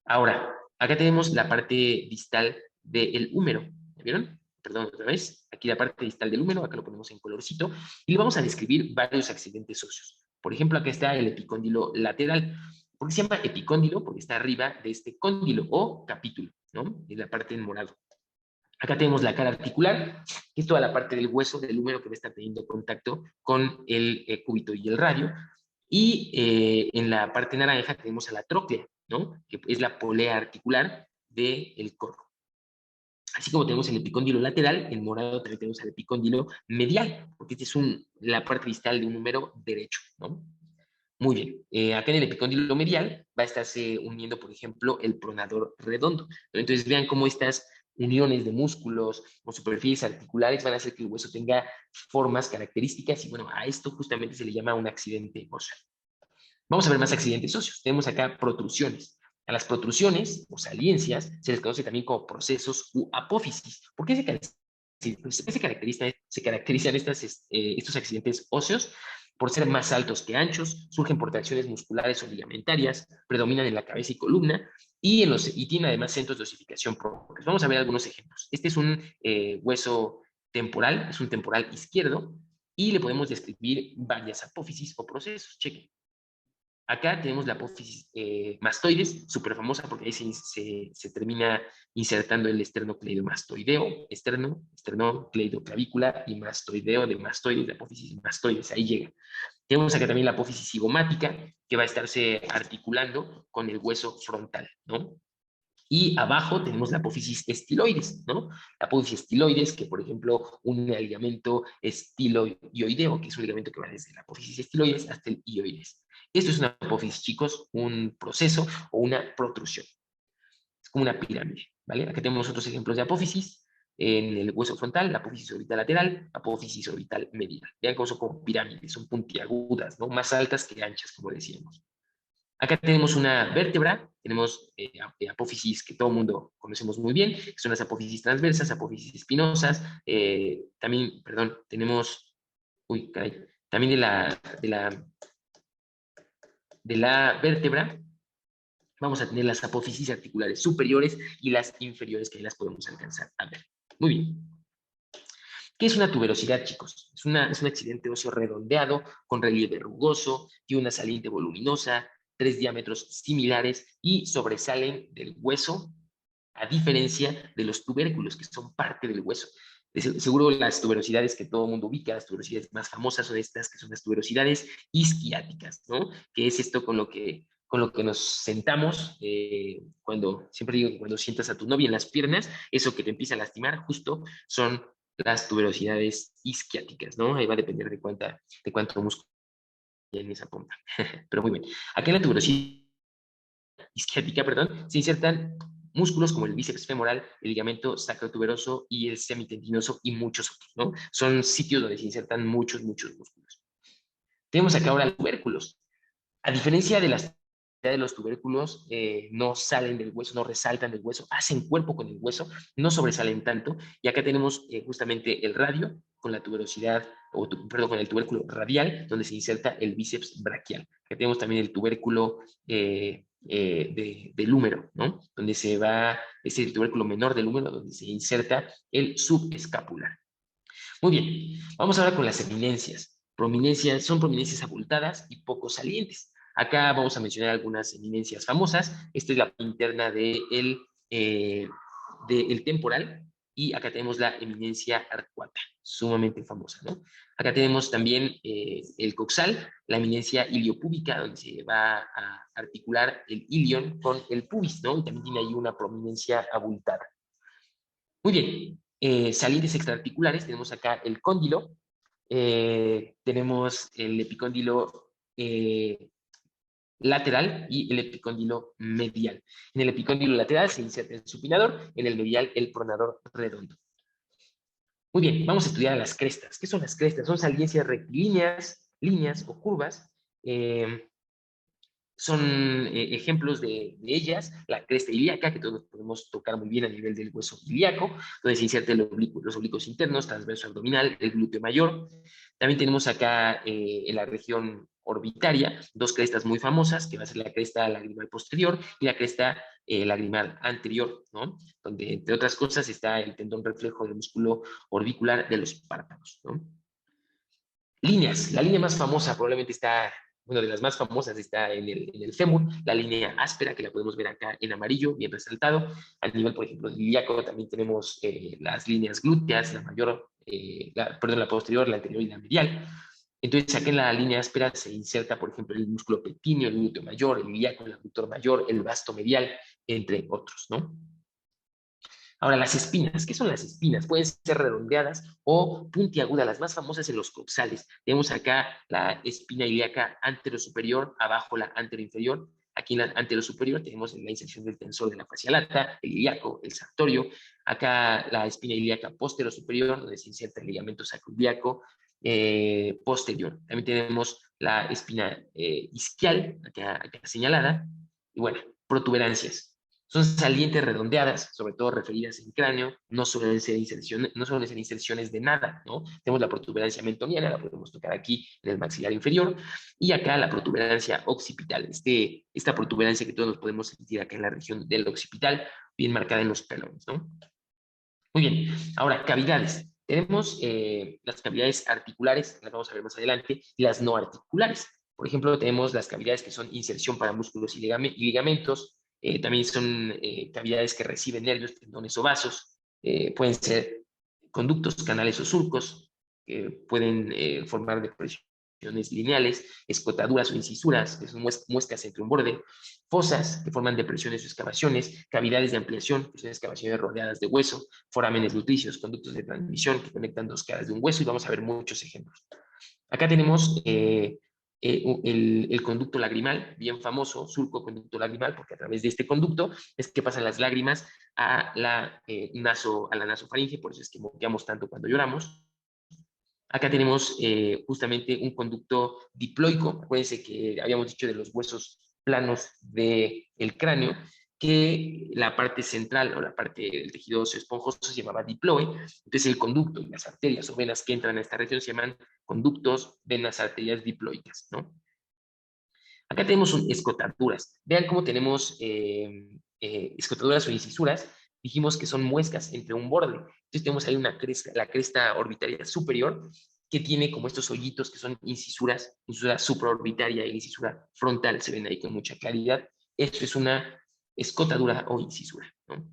Speaker 1: Ahora, acá tenemos la parte distal del húmero. ¿Me vieron? Perdón, otra vez. Aquí la parte distal del húmero, acá lo ponemos en colorcito, y le vamos a describir varios accidentes óseos. Por ejemplo, acá está el epicóndilo lateral. ¿Por qué se llama epicóndilo? Porque está arriba de este cóndilo o capítulo, ¿no? En la parte en morado. Acá tenemos la cara articular, que es toda la parte del hueso del húmero que va a estar teniendo contacto con el cúbito y el radio. Y en la parte naranja tenemos a la tróclea, ¿no? Que es la polea articular del codo. Así como tenemos el epicóndilo lateral, en morado también tenemos el epicóndilo medial, porque este es la parte distal de un número derecho, ¿no? Muy bien. Acá en el epicóndilo medial va a estarse uniendo, por ejemplo, el pronador redondo. Entonces vean cómo estas uniones de músculos o superficies articulares van a hacer que el hueso tenga formas características y bueno, a esto justamente se le llama un accidente óseo. Vamos a ver más accidentes óseos. Tenemos acá protrusiones. A las protrusiones o saliencias se les conoce también como procesos u apófisis. ¿Por qué se caracterizan estos accidentes óseos? Por ser más altos que anchos, surgen por tracciones musculares o ligamentarias, predominan en la cabeza y columna y tienen además centros de osificación propios. Vamos a ver algunos ejemplos. Este es un hueso temporal, es un temporal izquierdo, y le podemos describir varias apófisis o procesos. Chequen. Acá tenemos la apófisis mastoides, súper famosa porque ahí se termina insertando el esternocleidomastoideo, esternocleidoclavícula y mastoideo de mastoides, la apófisis mastoides, ahí llega. Tenemos acá también la apófisis cigomática, que va a estarse articulando con el hueso frontal, ¿no? Y abajo tenemos la apófisis estiloides, ¿no? La apófisis estiloides, que por ejemplo une al ligamento estiloioideo, que es un ligamento que va desde la apófisis estiloides hasta el ioides. Esto es una apófisis, chicos, un proceso o una protrusión. Es como una pirámide, ¿vale? Acá tenemos otros ejemplos de apófisis. En el hueso frontal, la apófisis orbital lateral, apófisis orbital medial. Vean cómo son como pirámides, son puntiagudas, ¿no? Más altas que anchas, como decíamos. Acá tenemos una vértebra, tenemos apófisis que todo el mundo conocemos muy bien, que son las apófisis transversas, apófisis espinosas, también, perdón, tenemos, uy, caray, también de la vértebra vamos a tener las apófisis articulares superiores y las inferiores, que ahí las podemos alcanzar a ver. Muy bien. ¿Qué es una tuberosidad, chicos? Es un accidente óseo redondeado, con relieve rugoso, tiene una saliente voluminosa, 3 diámetros similares y sobresalen del hueso, a diferencia de los tubérculos, que son parte del hueso. Seguro las tuberosidades que todo el mundo ubica, las tuberosidades más famosas son estas, que son las tuberosidades isquiáticas, ¿no? Que es esto con lo que nos sentamos, siempre digo que cuando sientas a tu novia en las piernas, eso que te empieza a lastimar justo son las tuberosidades isquiáticas, ¿no? Ahí va a depender de cuánto músculo hay en esa punta. Pero muy bien. Aquí en la tuberosidad isquiática, perdón, se insertan músculos como el bíceps femoral, el ligamento sacrotuberoso y el semitendinoso y muchos otros, ¿no? Son sitios donde se insertan muchos, muchos músculos. Tenemos acá ahora los tubérculos. A diferencia de los tubérculos, no salen del hueso, no resaltan del hueso, hacen cuerpo con el hueso, no sobresalen tanto. Y acá tenemos justamente el radio con la tuberosidad, perdón, con el tubérculo radial, donde se inserta el bíceps braquial. Acá tenemos también el tubérculo del húmero, ¿no? Donde se va, es el tubérculo menor del húmero, donde se inserta el subescapular. Muy bien, vamos ahora con las eminencias. Prominencias, son prominencias abultadas y poco salientes. Acá vamos a mencionar algunas eminencias famosas. Esta es la interna del temporal, y acá tenemos la eminencia arcuata, sumamente famosa, ¿no? Acá tenemos también el coxal, la eminencia iliopúbica, donde se va a articular el ilion con el pubis, ¿no? Y también tiene ahí una prominencia abultada. Muy bien, salientes extraarticulares, tenemos acá el cóndilo, tenemos el epicóndilo lateral y el epicóndilo medial. En el epicóndilo lateral se inserta el supinador, en el medial el pronador redondo. Muy bien, vamos a estudiar las crestas. ¿Qué son las crestas? Son salientes rectilíneas, líneas o curvas. Son ejemplos de ellas, la cresta ilíaca, que todos podemos tocar muy bien a nivel del hueso ilíaco, donde se inserta los oblicuos internos, transverso abdominal, el glúteo mayor. También tenemos acá en la región orbitaria dos crestas muy famosas, que va a ser la cresta lagrimal posterior y la cresta lagrimal anterior, ¿no? Donde, entre otras cosas, está el tendón reflejo del músculo orbicular de los párpados, ¿no? Líneas, la línea más famosa probablemente está, bueno, de las más famosas está en el fémur, la línea áspera, que la podemos ver acá en amarillo, bien resaltado. A nivel, por ejemplo, ilíaco también tenemos las líneas glúteas, la mayor, perdón, la posterior, la anterior y la medial. Entonces, acá en la línea áspera se inserta, por ejemplo, el músculo pectíneo, el glúteo mayor, el ilíaco, el abductor mayor, el vasto medial, entre otros, ¿no? Ahora, las espinas. ¿Qué son las espinas? Pueden ser redondeadas o puntiagudas, las más famosas en los coxales. Tenemos acá la espina ilíaca anterosuperior, abajo la anteroinferior. Aquí en la anterosuperior tenemos la inserción del tensor de la fascia lata, el ilíaco, el sartorio. Acá la espina ilíaca posterosuperior, donde se inserta el ligamento sacroiliaco posterior. También tenemos la espina isquial, acá señalada. Y bueno, protuberancias. Son salientes redondeadas, sobre todo referidas en cráneo, no suelen ser inserciones de nada, ¿no? Tenemos la protuberancia mentoniana, la podemos tocar aquí en el maxilar inferior, y acá la protuberancia occipital, esta protuberancia que todos nos podemos sentir acá en la región del occipital, bien marcada en los pelones, ¿no? Muy bien, ahora, cavidades. Tenemos las cavidades articulares, las vamos a ver más adelante, y las no articulares. Por ejemplo, tenemos las cavidades que son inserción para músculos y ligamentos, también son cavidades que reciben nervios, tendones o vasos, pueden ser conductos, canales o surcos, que pueden formar depresiones lineales, escotaduras o incisuras, que son muescas entre un borde, fosas, que forman depresiones o excavaciones, cavidades de ampliación, que son excavaciones rodeadas de hueso, forámenes nutricios, conductos de transmisión que conectan dos caras de un hueso, y vamos a ver muchos ejemplos. Acá tenemos el conducto lagrimal, bien famoso, surco conducto lagrimal, porque a través de este conducto es que pasan las lágrimas a la nasofaringe, por eso es que moqueamos tanto cuando lloramos. Acá tenemos justamente un conducto diploico. Acuérdense que habíamos dicho de los huesos planos del cráneo, que la parte central o la parte del tejido óseo esponjoso se llamaba diploe. Entonces el conducto y las arterias o venas que entran a esta región se llaman conductos, venas, arterias diploicas, ¿no? Acá tenemos escotaduras. Vean cómo tenemos escotaduras o incisuras. Dijimos que son muescas entre un borde. Entonces tenemos ahí una cresta, la cresta orbitaria superior, que tiene como estos hoyitos que son incisuras, incisura supraorbitaria y incisura frontal, se ven ahí con mucha claridad. Esto es una escotadura o incisura, ¿no?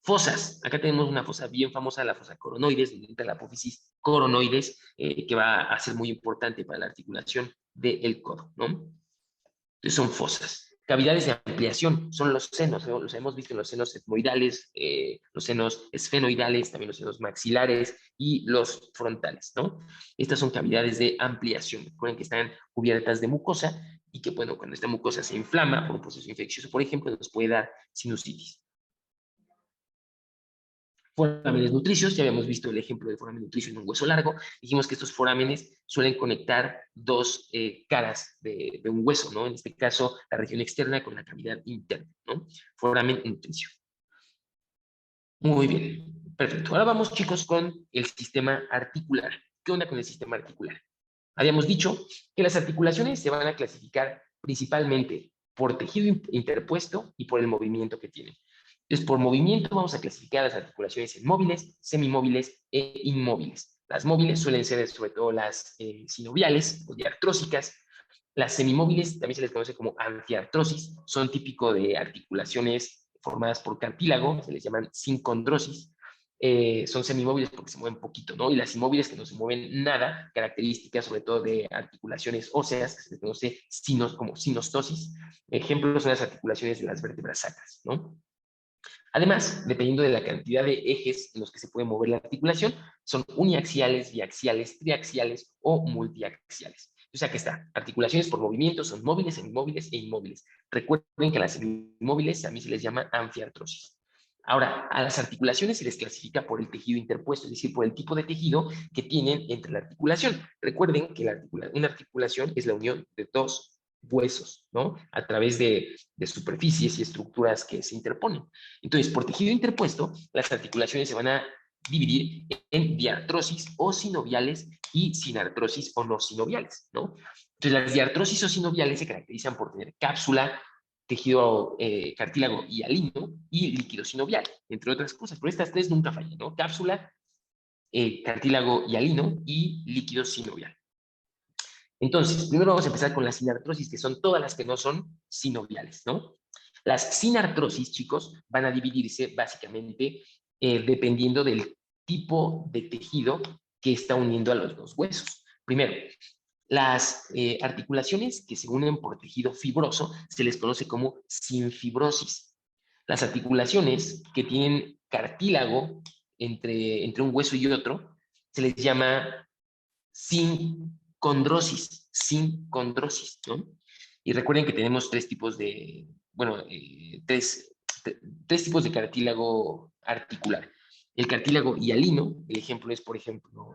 Speaker 1: Fosas. Acá tenemos una fosa bien famosa, la fosa coronoides, donde entra la apófisis coronoides, que va a ser muy importante para la articulación del codo, ¿no? Entonces son fosas. Cavidades de ampliación son los senos, ¿no? Los hemos visto en los senos etmoidales, los senos esfenoidales, también los senos maxilares y los frontales, ¿no? Estas son cavidades de ampliación. Recuerden que están cubiertas de mucosa y que, bueno, cuando esta mucosa se inflama por un proceso infeccioso, por ejemplo, nos puede dar sinusitis. Forámenes nutricios, ya habíamos visto el ejemplo de foramen nutricio en un hueso largo. Dijimos que estos forámenes suelen conectar dos caras de un hueso, ¿no? En este caso, la región externa con la cavidad interna, ¿no? Foramen nutricio. Muy bien, perfecto. Ahora vamos, chicos, con el sistema articular. ¿Qué onda con el sistema articular? Habíamos dicho que las articulaciones se van a clasificar principalmente por tejido interpuesto y por el movimiento que tienen. Entonces, por movimiento vamos a clasificar las articulaciones en móviles, semimóviles e inmóviles. Las móviles suelen ser sobre todo las sinoviales o diartrósicas. Las semimóviles también se les conoce como anfiartrosis, son típico de articulaciones formadas por cartílago, se les llaman sincondrosis. Son semimóviles porque se mueven poquito, ¿no? Y las inmóviles que no se mueven nada, características sobre todo de articulaciones óseas, que se les conoce como sinostosis. Ejemplos son las articulaciones de las vértebras sacras, ¿no? Además, dependiendo de la cantidad de ejes en los que se puede mover la articulación, son uniaxiales, biaxiales, triaxiales o multiaxiales. O sea que está, articulaciones por movimiento son móviles, semimóviles e inmóviles. Recuerden que las semimóviles a mí se les llama anfiartrosis. Ahora, a las articulaciones se les clasifica por el tejido interpuesto, es decir, por el tipo de tejido que tienen entre la articulación. Recuerden que una articulación es la unión de dos huesos, ¿no? A través de superficies y estructuras que se interponen. Entonces, por tejido interpuesto, las articulaciones se van a dividir en diartrosis o sinoviales y sinartrosis o no sinoviales, ¿no? Entonces, las diartrosis o sinoviales se caracterizan por tener cápsula, tejido cartílago hialino y líquido sinovial, entre otras cosas. Pero estas tres nunca fallan, ¿no? Cápsula, cartílago hialino y líquido sinovial. Entonces, primero vamos a empezar con las sinartrosis, que son todas las que no son sinoviales, ¿no? Las sinartrosis, chicos, van a dividirse básicamente dependiendo del tipo de tejido que está uniendo a los dos huesos. Primero, las articulaciones que se unen por tejido fibroso se les conoce como sinfibrosis. Las articulaciones que tienen cartílago entre un hueso y otro se les llama sincondrosis, ¿no? Y recuerden que tenemos tres tipos de, bueno, tres tipos de cartílago articular. El cartílago hialino, el ejemplo es, por ejemplo,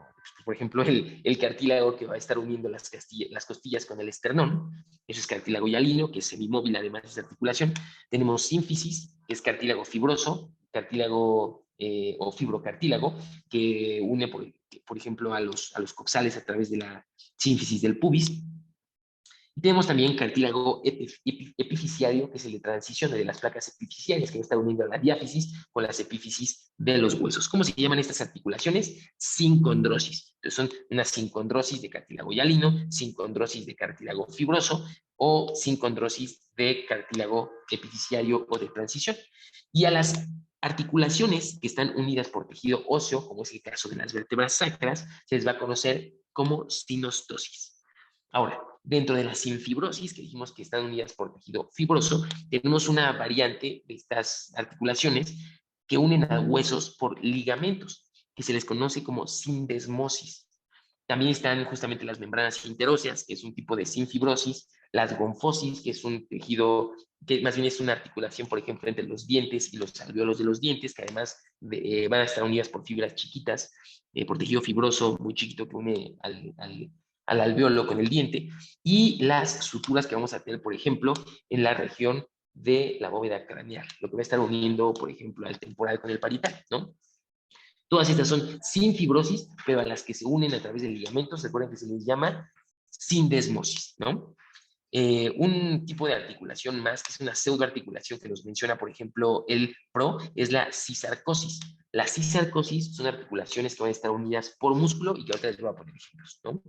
Speaker 1: el cartílago que va a estar uniendo las costillas con el esternón. Eso es cartílago hialino, que es semimóvil además de esa articulación. Tenemos sínfisis, que es cartílago fibroso, cartílago o fibrocartílago, que une, por ejemplo, a los coxales a través de la sínfisis del pubis. Y tenemos también cartílago epifisiario, que es el de transición de las placas epifisiarias, que está uniendo a la diáfisis con las epífisis de los huesos. ¿Cómo se llaman estas articulaciones? Sincondrosis. Entonces son una sincondrosis de cartílago hialino, sincondrosis de cartílago fibroso o sincondrosis de cartílago epifisiario o de transición. Y a las articulaciones que están unidas por tejido óseo, como es el caso de las vértebras sacras, se les va a conocer como sinostosis. Ahora, dentro de la sinfibrosis, que dijimos que están unidas por tejido fibroso, tenemos una variante de estas articulaciones que unen a huesos por ligamentos, que se les conoce como sindesmosis. También están justamente las membranas interóseas, que es un tipo de sinfibrosis, las gonfosis, que es un tejido, que más bien es una articulación, por ejemplo, entre los dientes y los alvéolos de los dientes, que además van a estar unidas por fibras chiquitas, por tejido fibroso muy chiquito que une al alvéolo con el diente, y las suturas que vamos a tener, por ejemplo, en la región de la bóveda craneal, lo que va a estar uniendo, por ejemplo, al temporal con el parietal, ¿no? Todas estas son sin fibrosis, pero a las que se unen a través de ligamentos, recuerden que se les llama sindesmosis, ¿no? Un tipo de articulación más, que es una pseudoarticulación que nos menciona, por ejemplo, el PRO, es la cisarcosis. La cisarcosis son articulaciones que van a estar unidas por músculo y que ahorita les voy a poner ejemplos, ¿no?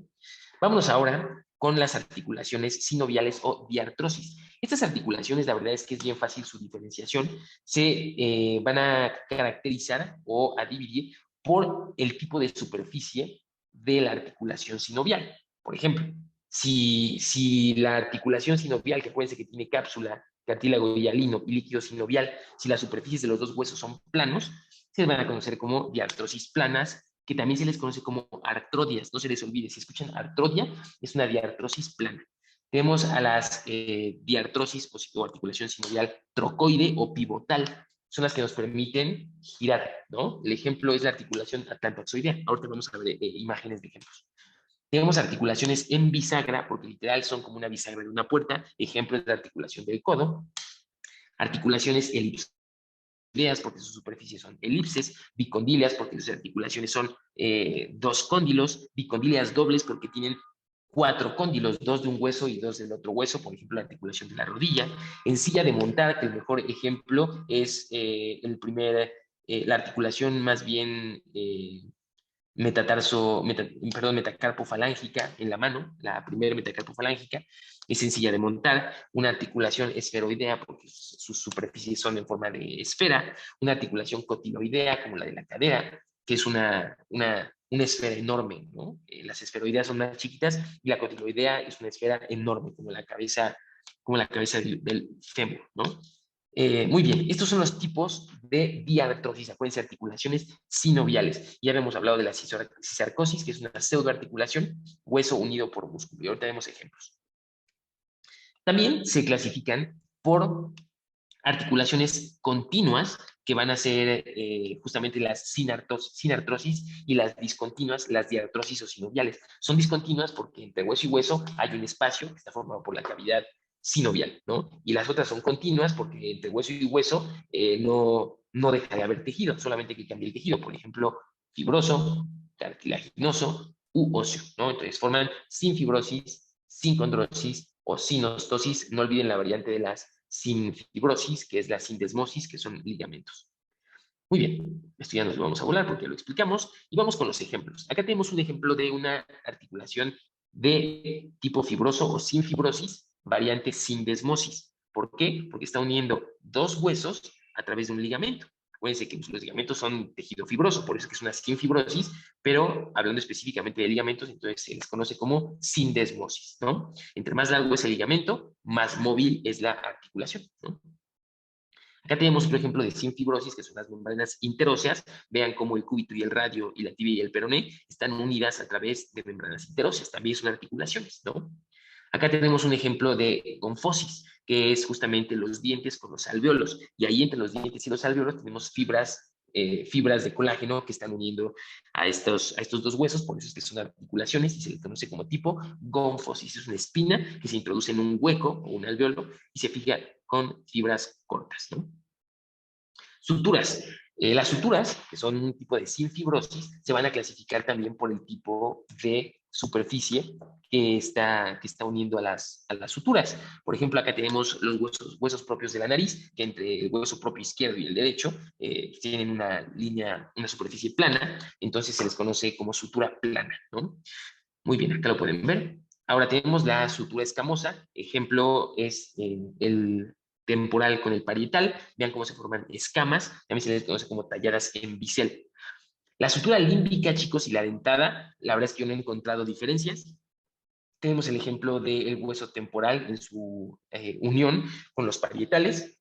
Speaker 1: Vámonos ahora con las articulaciones sinoviales o diartrosis. Estas articulaciones, la verdad es que es bien fácil su diferenciación, se van a caracterizar o a dividir por el tipo de superficie de la articulación sinovial. Por ejemplo, si la articulación sinovial, que puede ser que tiene cápsula, cartílago hialino y líquido sinovial, si las superficies de los dos huesos son planos, se van a conocer como diartrosis planas, que también se les conoce como artrodias. No se les olvide, si escuchan artrodia, es una diartrosis plana. Tenemos a las diartrosis o articulación sinovial trocoide o pivotal. Son las que nos permiten girar, ¿no? El ejemplo es la articulación atlantoxoidea. Ahorita vamos a ver imágenes de ejemplos. Tenemos articulaciones en bisagra, porque literal son como una bisagra de una puerta. Ejemplo es la articulación del codo. Articulaciones elipsoideas, porque sus superficies son elipses. Bicondíleas, porque sus articulaciones son dos cóndilos. Bicondíleas dobles, porque tienen 4 cóndilos, 2 de un hueso y 2 del otro hueso, por ejemplo, la articulación de la rodilla. En silla de montar, que el mejor ejemplo es la articulación más bien metacarpofalángica en la mano, la primera metacarpofalángica, es sencilla de montar, una articulación esferoidea porque sus superficies son en forma de esfera, una articulación cotiloidea como la de la cadera, que es una esfera enorme, ¿no? Las esferoideas son más chiquitas y la cotiloidea es una esfera enorme como la cabeza del fémur, ¿no? Muy bien, estos son los tipos de diartrosis, acuérdense, articulaciones sinoviales. Ya habíamos hablado de la cisarcosis, que es una pseudoarticulación, hueso unido por músculo. Y ahorita vemos ejemplos. También se clasifican por articulaciones continuas, que van a ser justamente las sinartrosis, y las discontinuas, las diartrosis o sinoviales. Son discontinuas porque entre hueso y hueso hay un espacio que está formado por la cavidad sinovial, ¿no? Y las otras son continuas porque entre hueso y hueso no deja de haber tejido, solamente que cambia el tejido, por ejemplo, fibroso, cartilaginoso u óseo, ¿no? Entonces forman sin fibrosis, sin condrosis o sinostosis. No olviden la variante de las sin fibrosis, que es la sindesmosis, que son ligamentos. Muy bien, esto ya nos lo vamos a volar porque ya lo explicamos y vamos con los ejemplos. Acá tenemos un ejemplo de una articulación de tipo fibroso o sin fibrosis, variante sindesmosis. ¿Por qué? Porque está uniendo dos huesos a través de un ligamento. Acuérdense que los ligamentos son tejido fibroso, por eso es que es una sin fibrosis, pero hablando específicamente de ligamentos, entonces se les conoce como sindesmosis, ¿no? Entre más largo es el ligamento, más móvil es la articulación, ¿no? Acá tenemos otro ejemplo de sinfibrosis, que son las membranas interóseas. Vean cómo el cúbito y el radio y la tibia y el peroné están unidas a través de membranas interóseas. También son articulaciones, ¿no? Acá tenemos un ejemplo de gonfosis, que es justamente los dientes con los alvéolos. Y ahí entre los dientes y los alvéolos tenemos fibras de colágeno que están uniendo a estos dos huesos, por eso es que son articulaciones y se les conoce como tipo gonfosis. Es una espina que se introduce en un hueco o un alvéolo y se fija con fibras cortas, ¿no? Suturas. Las suturas, que son un tipo de sinfibrosis, se van a clasificar también por el tipo de superficie que está uniendo a las suturas. Por ejemplo, acá tenemos los huesos propios de la nariz, que entre el hueso propio izquierdo y el derecho tienen una superficie plana, entonces se les conoce como sutura plana, ¿no? Muy bien, acá lo pueden ver. Ahora tenemos la sutura escamosa. Ejemplo es el temporal con el parietal. Vean cómo se forman escamas. También se les conoce como talladas en bisel. La sutura límbica, chicos, y la dentada, la verdad es que yo no he encontrado diferencias. Tenemos el ejemplo del hueso temporal en su unión con los parietales.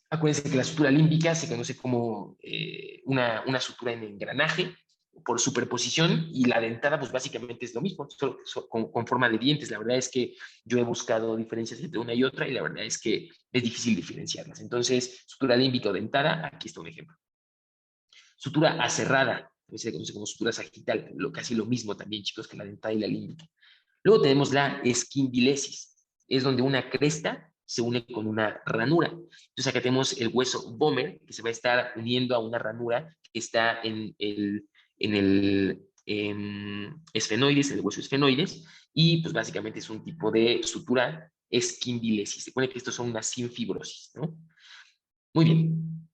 Speaker 1: Acuérdense que la sutura límbica se conoce como una sutura en engranaje por superposición, y la dentada pues básicamente es lo mismo, solo, con forma de dientes. La verdad es que yo he buscado diferencias entre una y otra y la verdad es que es difícil diferenciarlas. Entonces, sutura límbica o dentada, aquí está un ejemplo. Sutura aserrada, se conoce como sutura sagital, casi lo mismo también, chicos, que la dentada y la límbica. Luego tenemos la esquimbilesis, es donde una cresta se une con una ranura. Entonces acá tenemos el hueso vomer, que se va a estar uniendo a una ranura que está en esfenoides, en el hueso esfenoides, y pues básicamente es un tipo de sutura esquimbilesis. Se supone que estos son una sinfibrosis, ¿no? Muy bien.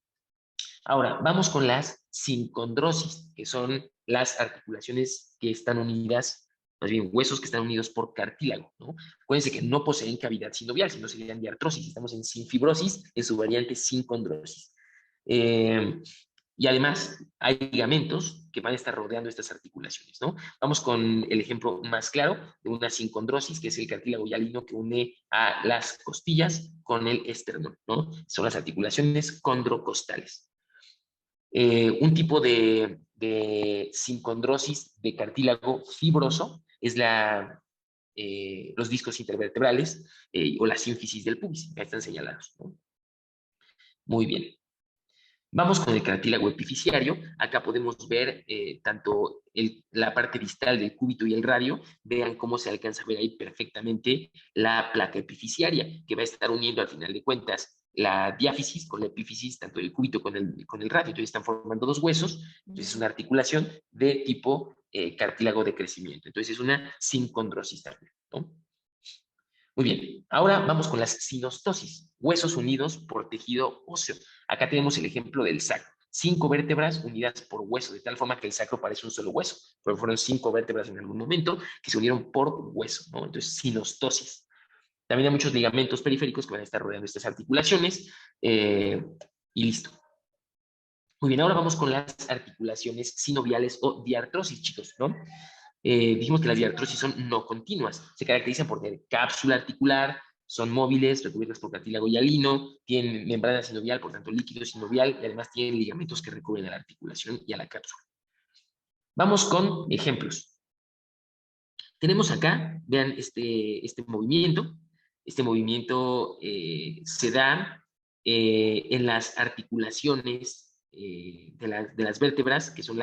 Speaker 1: Ahora, vamos con las sincondrosis, que son las articulaciones que están unidas, más bien huesos que están unidos por cartílago, ¿no? Acuérdense que no poseen cavidad sinovial, sino serían diartrosis. Estamos en sinfibrosis, en su variante sincondrosis. Eh, y además hay ligamentos que van a estar rodeando estas articulaciones, ¿no? Vamos con el ejemplo más claro de una sincondrosis, que es el cartílago hialino que une a las costillas con el esternón, ¿no? Son las articulaciones condrocostales. Un tipo de sincondrosis de cartílago fibroso es los discos intervertebrales o la sínfisis del pubis, ya están señalados, ¿no? Muy bien. Vamos con el cartílago epifisiario. Acá podemos ver tanto la parte distal del cúbito y el radio. Vean cómo se alcanza a ver ahí perfectamente la placa epifisiaria, que va a estar uniendo al final de cuentas la diáfisis con la epífisis, tanto el cúbito con el radio. Entonces están formando dos huesos. Entonces es una articulación de tipo cartílago de crecimiento. Entonces es una sincondrosis también, ¿no? Muy bien, ahora vamos con las sinostosis, huesos unidos por tejido óseo. Acá tenemos el ejemplo del sacro. 5 vértebras unidas por hueso, de tal forma que el sacro parece un solo hueso, pero fueron 5 vértebras en algún momento que se unieron por hueso, ¿no? Entonces, sinostosis. También hay muchos ligamentos periféricos que van a estar rodeando estas articulaciones y listo. Muy bien, ahora vamos con las articulaciones sinoviales o diartrosis, chicos, ¿no? Dijimos que las diartrosis son no continuas, se caracterizan por tener cápsula articular, son móviles, recubiertas por cartílago hialino, tienen membrana sinovial, por tanto líquido sinovial, y además tienen ligamentos que recubren a la articulación y a la cápsula. Vamos con ejemplos. Tenemos acá, vean este movimiento. Este movimiento se da en las articulaciones de las vértebras, que son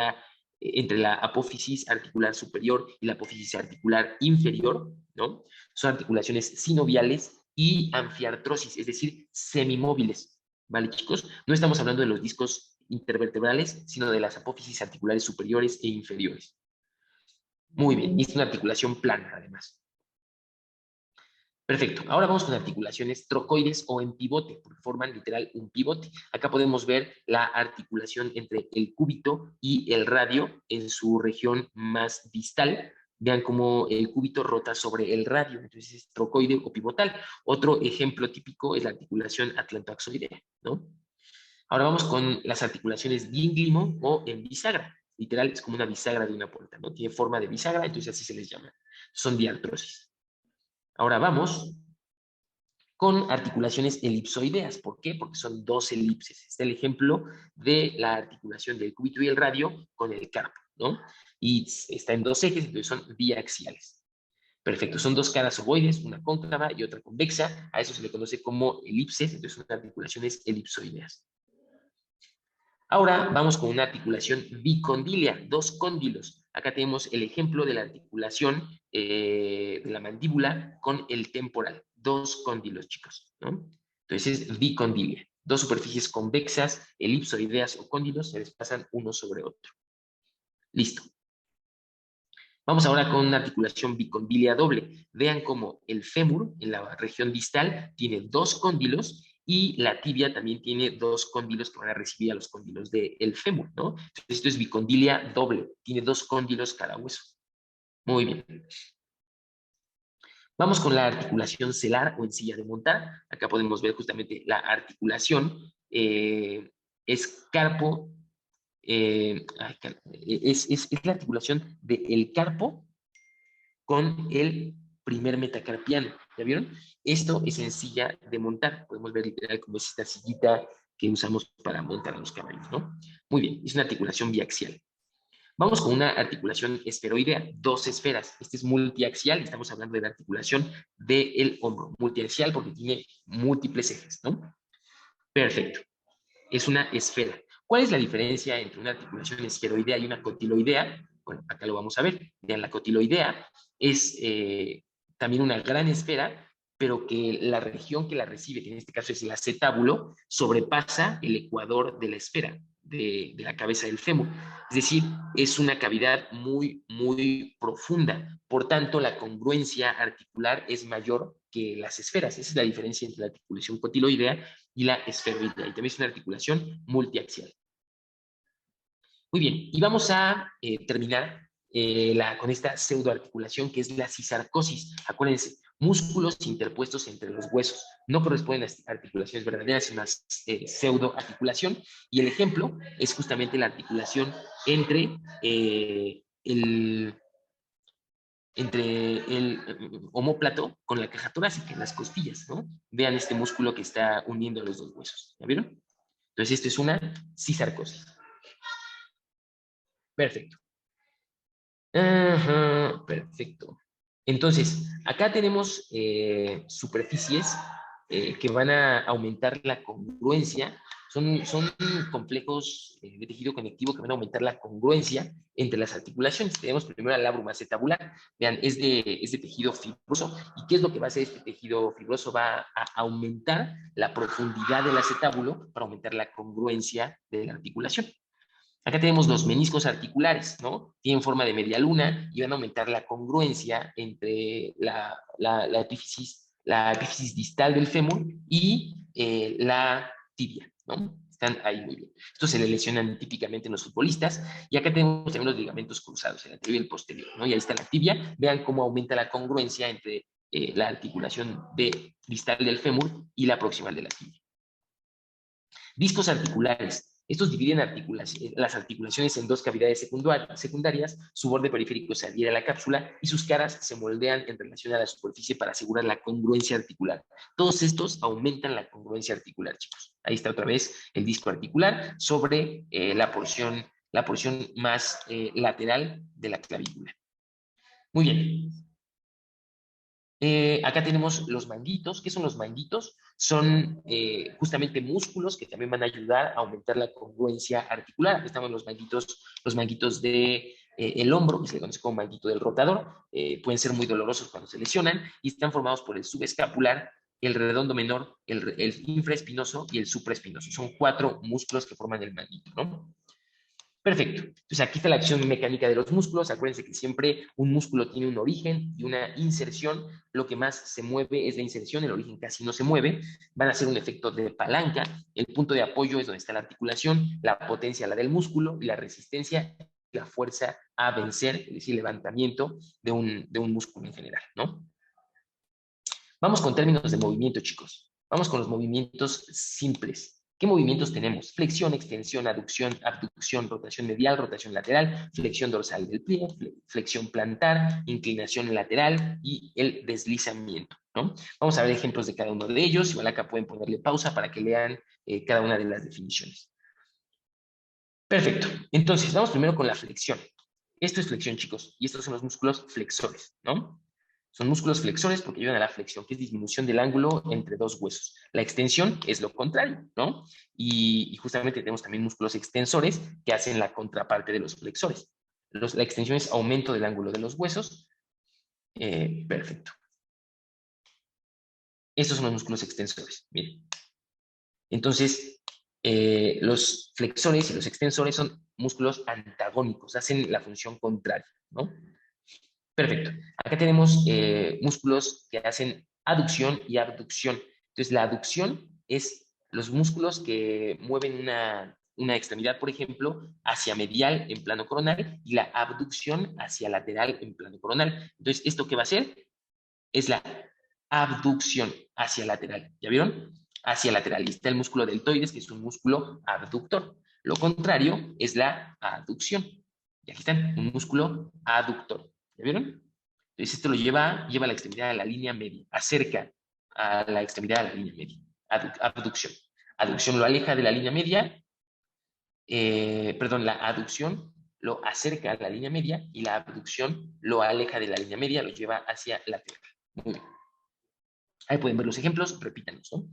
Speaker 1: entre la apófisis articular superior y la apófisis articular inferior, ¿no? Son articulaciones sinoviales y anfiartrosis, es decir, semimóviles, ¿vale, chicos? No estamos hablando de los discos intervertebrales, sino de las apófisis articulares superiores e inferiores. Muy bien, y es una articulación plana, además. Perfecto, ahora vamos con articulaciones trocoides o en pivote, porque forman literal un pivote. Acá podemos ver la articulación entre el cúbito y el radio en su región más distal. Vean cómo el cúbito rota sobre el radio, entonces es trocoide o pivotal. Otro ejemplo típico es la articulación atlantoaxoidea, ¿no? Ahora vamos con las articulaciones diínglimo o en bisagra. Literal, es como una bisagra de una puerta, ¿no? Tiene forma de bisagra, entonces así se les llama. Son diartrosis. Ahora vamos con articulaciones elipsoideas. ¿Por qué? Porque son dos elipses. Está el ejemplo de la articulación del cúbito y el radio con el carpo, ¿no? Y está en dos ejes, entonces son biaxiales. Perfecto, son dos caras ovoides, una cóncava y otra convexa. A eso se le conoce como elipses, entonces son articulaciones elipsoideas. Ahora vamos con una articulación bicondilia, dos cóndilos. Acá tenemos el ejemplo de la articulación de la mandíbula con el temporal. Dos cóndilos, chicos, ¿no? Entonces es bicondilia. Dos superficies convexas, elipsoideas o cóndilos se desplazan uno sobre otro. Listo. Vamos ahora con una articulación bicondilia doble. Vean cómo el fémur en la región distal tiene dos cóndilos y la tibia también tiene dos cóndilos que van a recibir a los cóndilos del fémur, ¿no? Entonces esto es bicondilia doble, tiene dos cóndilos cada hueso. Muy bien. Vamos con la articulación celar o en silla de montar. Acá podemos ver justamente la articulación. Es carpo, es la articulación del carpo con el primer metacarpiano. ¿Ya vieron? Esto es en silla de montar. Podemos ver literal como es esta sillita que usamos para montar a los caballos, ¿no? Muy bien, es una articulación biaxial. Vamos con una articulación esferoidea, dos esferas. Este es multiaxial, estamos hablando de la articulación del hombro. Multiaxial porque tiene múltiples ejes, ¿no? Perfecto. Es una esfera. ¿Cuál es la diferencia entre una articulación esferoidea y una cotiloidea? Bueno, acá lo vamos a ver. Vean, la cotiloidea es también una gran esfera, pero que la región que la recibe, que en este caso es el acetábulo, sobrepasa el ecuador de la esfera, de la cabeza del fémur. Es decir, es una cavidad muy, muy profunda. Por tanto, la congruencia articular es mayor que las esferas. Esa es la diferencia entre la articulación cotiloidea y la esferoidea. Y también es una articulación multiaxial. Muy bien, y vamos a terminar con esta pseudoarticulación que es la cisarcosis. Acuérdense, músculos interpuestos entre los huesos. No corresponden a articulaciones verdaderas, sino a pseudoarticulación. Y el ejemplo es justamente la articulación entre el omóplato con la caja torácica, las costillas, ¿no? Vean este músculo que está uniendo los dos huesos. ¿Ya vieron? Entonces, esto es una cisarcosis. Perfecto. Ajá, perfecto. Entonces, acá tenemos superficies que van a aumentar la congruencia, Son complejos de tejido conectivo que van a aumentar la congruencia entre las articulaciones. Tenemos primero la labrum acetabular. Vean, es de tejido fibroso. ¿Y qué es lo que va a hacer este tejido fibroso? Va a aumentar la profundidad del acetábulo para aumentar la congruencia de la articulación. Acá tenemos los meniscos articulares, ¿no? Tienen forma de media luna y van a aumentar la congruencia entre la epífisis distal del fémur y la tibia, ¿no? Están ahí muy bien. Estos se le lesionan típicamente en los futbolistas. Y acá tenemos también los ligamentos cruzados, el anterior y el posterior, ¿no? Y ahí está la tibia. Vean cómo aumenta la congruencia entre la articulación distal del fémur y la proximal de la tibia. Discos articulares. Estos dividen las articulaciones en dos cavidades secundarias, su borde periférico se adhiere a la cápsula y sus caras se moldean en relación a la superficie para asegurar la congruencia articular. Todos estos aumentan la congruencia articular, chicos. Ahí está otra vez el disco articular sobre la porción más lateral de la clavícula. Muy bien. Acá tenemos los manguitos. ¿Qué son los manguitos? Son justamente músculos que también van a ayudar a aumentar la congruencia articular. Aquí estamos los manguitos de el hombro, que se le conoce como manguito del rotador. Pueden ser muy dolorosos cuando se lesionan y están formados por el subescapular, el redondo menor, el infraespinoso y el supraespinoso. Son 4 músculos que forman el manguito, ¿no? Perfecto. Entonces aquí está la acción mecánica de los músculos. Acuérdense que siempre un músculo tiene un origen y una inserción. Lo que más se mueve es la inserción, el origen casi no se mueve. Van a hacer un efecto de palanca. El punto de apoyo es donde está la articulación, la potencia la del músculo y la resistencia, la fuerza a vencer, es decir, levantamiento de un músculo en general, ¿no? Vamos con términos de movimiento, chicos. Vamos con los movimientos simples. ¿Qué movimientos tenemos? Flexión, extensión, aducción, abducción, rotación medial, rotación lateral, flexión dorsal del pie, flexión plantar, inclinación lateral y el deslizamiento, ¿no? Vamos a ver ejemplos de cada uno de ellos. Igual acá pueden ponerle pausa para que lean cada una de las definiciones. Perfecto. Entonces, vamos primero con la flexión. Esto es flexión, chicos, y estos son los músculos flexores, ¿no? Son músculos flexores porque ayudan a la flexión, que es disminución del ángulo entre dos huesos. La extensión es lo contrario, ¿no? Y justamente tenemos también músculos extensores que hacen la contraparte de los flexores. La extensión es aumento del ángulo de los huesos. Perfecto. Estos son los músculos extensores, miren. Entonces, los flexores y los extensores son músculos antagónicos, hacen la función contraria, ¿no? Perfecto. Acá tenemos músculos que hacen aducción y abducción. Entonces, la aducción es los músculos que mueven una extremidad, por ejemplo, hacia medial en plano coronal y la abducción hacia lateral en plano coronal. Entonces, ¿esto qué va a hacer? Es la abducción hacia lateral. ¿Ya vieron? Hacia lateral. Y está el músculo deltoides, que es un músculo abductor. Lo contrario es la aducción. Y aquí están, un músculo aductor. ¿Ya vieron? Entonces esto lo lleva la extremidad a la línea media, acerca a la extremidad a la línea media. Abducción. Aducción lo aleja de la línea media, la aducción lo acerca a la línea media y la abducción lo aleja de la línea media, lo lleva hacia lateral. Muy bien. Ahí pueden ver los ejemplos, repítanlos, ¿no?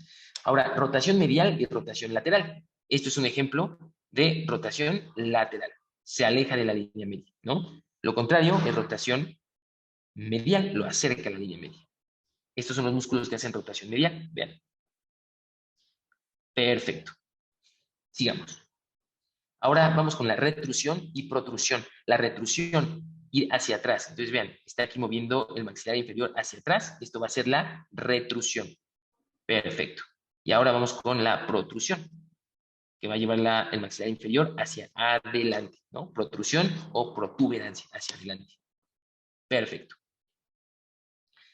Speaker 1: Ahora, rotación medial y rotación lateral. Esto es un ejemplo de rotación lateral. Se aleja de la línea media, ¿no? Lo contrario es rotación medial, lo acerca a la línea media. Estos son los músculos que hacen rotación medial, vean. Perfecto. Sigamos. Ahora vamos con la retrusión y protrusión. La retrusión, ir hacia atrás. Entonces vean, está aquí moviendo el maxilar inferior hacia atrás. Esto va a ser la retrusión. Perfecto. Y ahora vamos con la protrusión, que va a llevar el maxilar inferior hacia adelante, ¿no? Protrusión o protuberancia hacia adelante. Perfecto.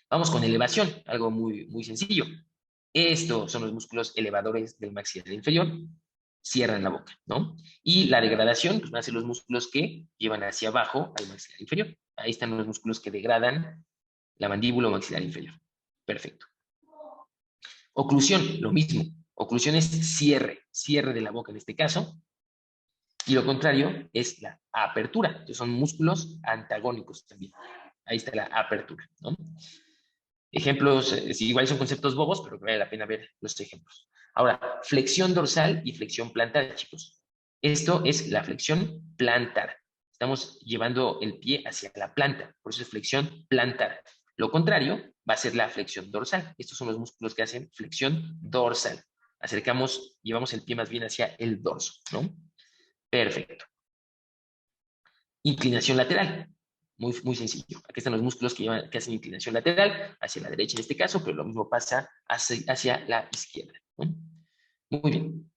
Speaker 1: Vamos con elevación, algo muy, muy sencillo. Estos son los músculos elevadores del maxilar inferior. Cierran la boca, ¿no? Y la degradación, pues van a ser los músculos que llevan hacia abajo al maxilar inferior. Ahí están los músculos que degradan la mandíbula o maxilar inferior. Perfecto. Oclusión, lo mismo. Oclusión es cierre de la boca en este caso. Y lo contrario es la apertura. Entonces son músculos antagónicos también. Ahí está la apertura, ¿no? Ejemplos, igual son conceptos bobos, pero que vale la pena ver los ejemplos. Ahora, flexión dorsal y flexión plantar, chicos. Esto es la flexión plantar. Estamos llevando el pie hacia la planta, por eso es flexión plantar. Lo contrario va a ser la flexión dorsal. Estos son los músculos que hacen flexión dorsal. Llevamos el pie más bien hacia el dorso, ¿no? Perfecto. Inclinación lateral. Muy, muy sencillo. Aquí están los músculos que hacen inclinación lateral, hacia la derecha en este caso, pero lo mismo pasa hacia la izquierda, ¿no? Muy bien.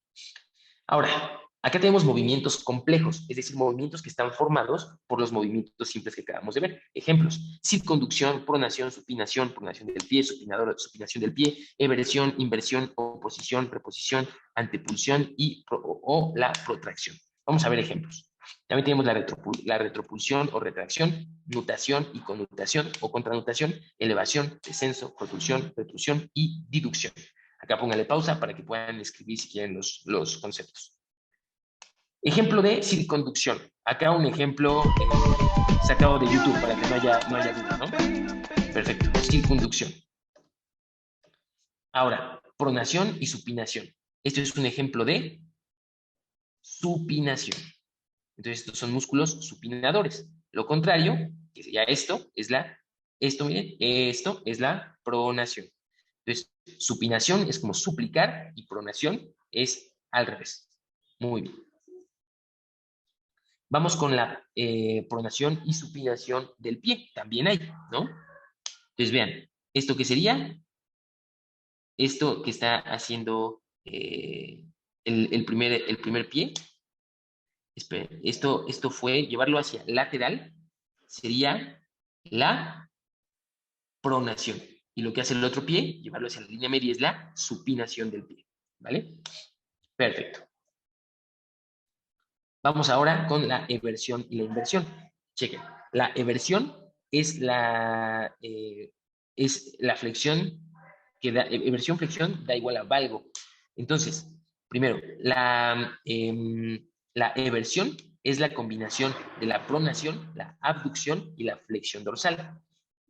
Speaker 1: Ahora, acá tenemos movimientos complejos, es decir, movimientos que están formados por los movimientos simples que acabamos de ver. Ejemplos: circunducción, pronación, pronación del pie, supinación del pie, eversión, inversión, oposición, preposición, antepulsión o la protracción. Vamos a ver ejemplos. También tenemos la retropulsión o retracción, nutación y conutación o contranutación, elevación, descenso, propulsión, retrusión y diducción. Acá póngale pausa para que puedan escribir si quieren los conceptos. Ejemplo de circunducción. Acá un ejemplo sacado de YouTube para que no haya duda, ¿no? Perfecto. Circunducción. Ahora, pronación y supinación. Esto es un ejemplo de supinación. Entonces, estos son músculos supinadores. Lo contrario, que sería esto es la pronación. Entonces, supinación es como suplicar y pronación es al revés. Muy bien. Vamos con la pronación y supinación del pie. También hay, ¿no? Entonces, vean, ¿esto qué sería? Esto que está haciendo el primer pie. Esperen, esto fue llevarlo hacia lateral, sería la pronación. Y lo que hace el otro pie, llevarlo hacia la línea media, es la supinación del pie. ¿Vale? Perfecto. Vamos ahora con la eversión y la inversión. Chequen. La eversión es la flexión que da, eversión-flexión da igual a valgo. Entonces, primero, la eversión es la combinación de la pronación, la abducción y la flexión dorsal.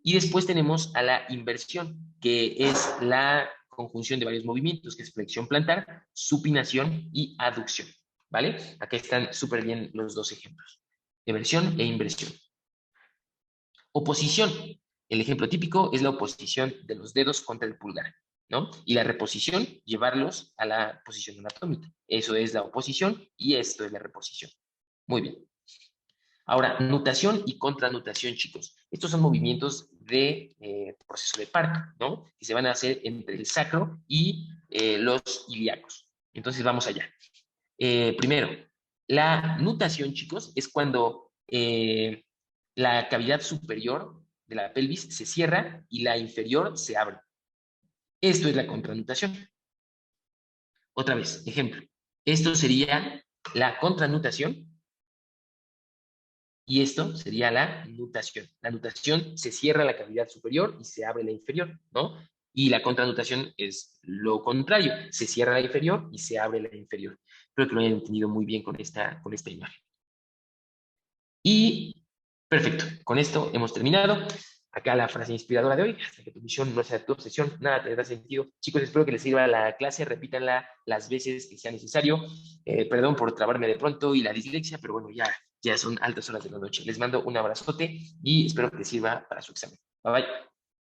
Speaker 1: Y después tenemos a la inversión, que es la conjunción de varios movimientos, que es flexión plantar, supinación y aducción. ¿Vale? Acá están súper bien los dos ejemplos. Eversión e inversión. Oposición. El ejemplo típico es la oposición de los dedos contra el pulgar, ¿no? Y la reposición, llevarlos a la posición anatómica. Eso es la oposición y esto es la reposición. Muy bien. Ahora, nutación y contranutación, chicos. Estos son movimientos de proceso de parto, ¿no? Que se van a hacer entre el sacro y los ilíacos. Entonces, vamos allá. Primero, la nutación, chicos, es cuando la cavidad superior de la pelvis se cierra y la inferior se abre. Esto es la contranutación. Otra vez, ejemplo. Esto sería la contranutación y esto sería la nutación. La nutación se cierra la cavidad superior y se abre la inferior, ¿no? Y la contranutación es lo contrario, se cierra la inferior y se abre la inferior. Espero que lo hayan entendido muy bien con esta imagen. Y perfecto, con esto hemos terminado. Acá la frase inspiradora de hoy: hasta que tu misión no sea tu obsesión, nada tendrá sentido. Chicos, espero que les sirva la clase, repítanla las veces que sea necesario. Perdón por trabarme de pronto y la dislexia, pero bueno, ya son altas horas de la noche. Les mando un abrazote y espero que les sirva para su examen. Bye bye.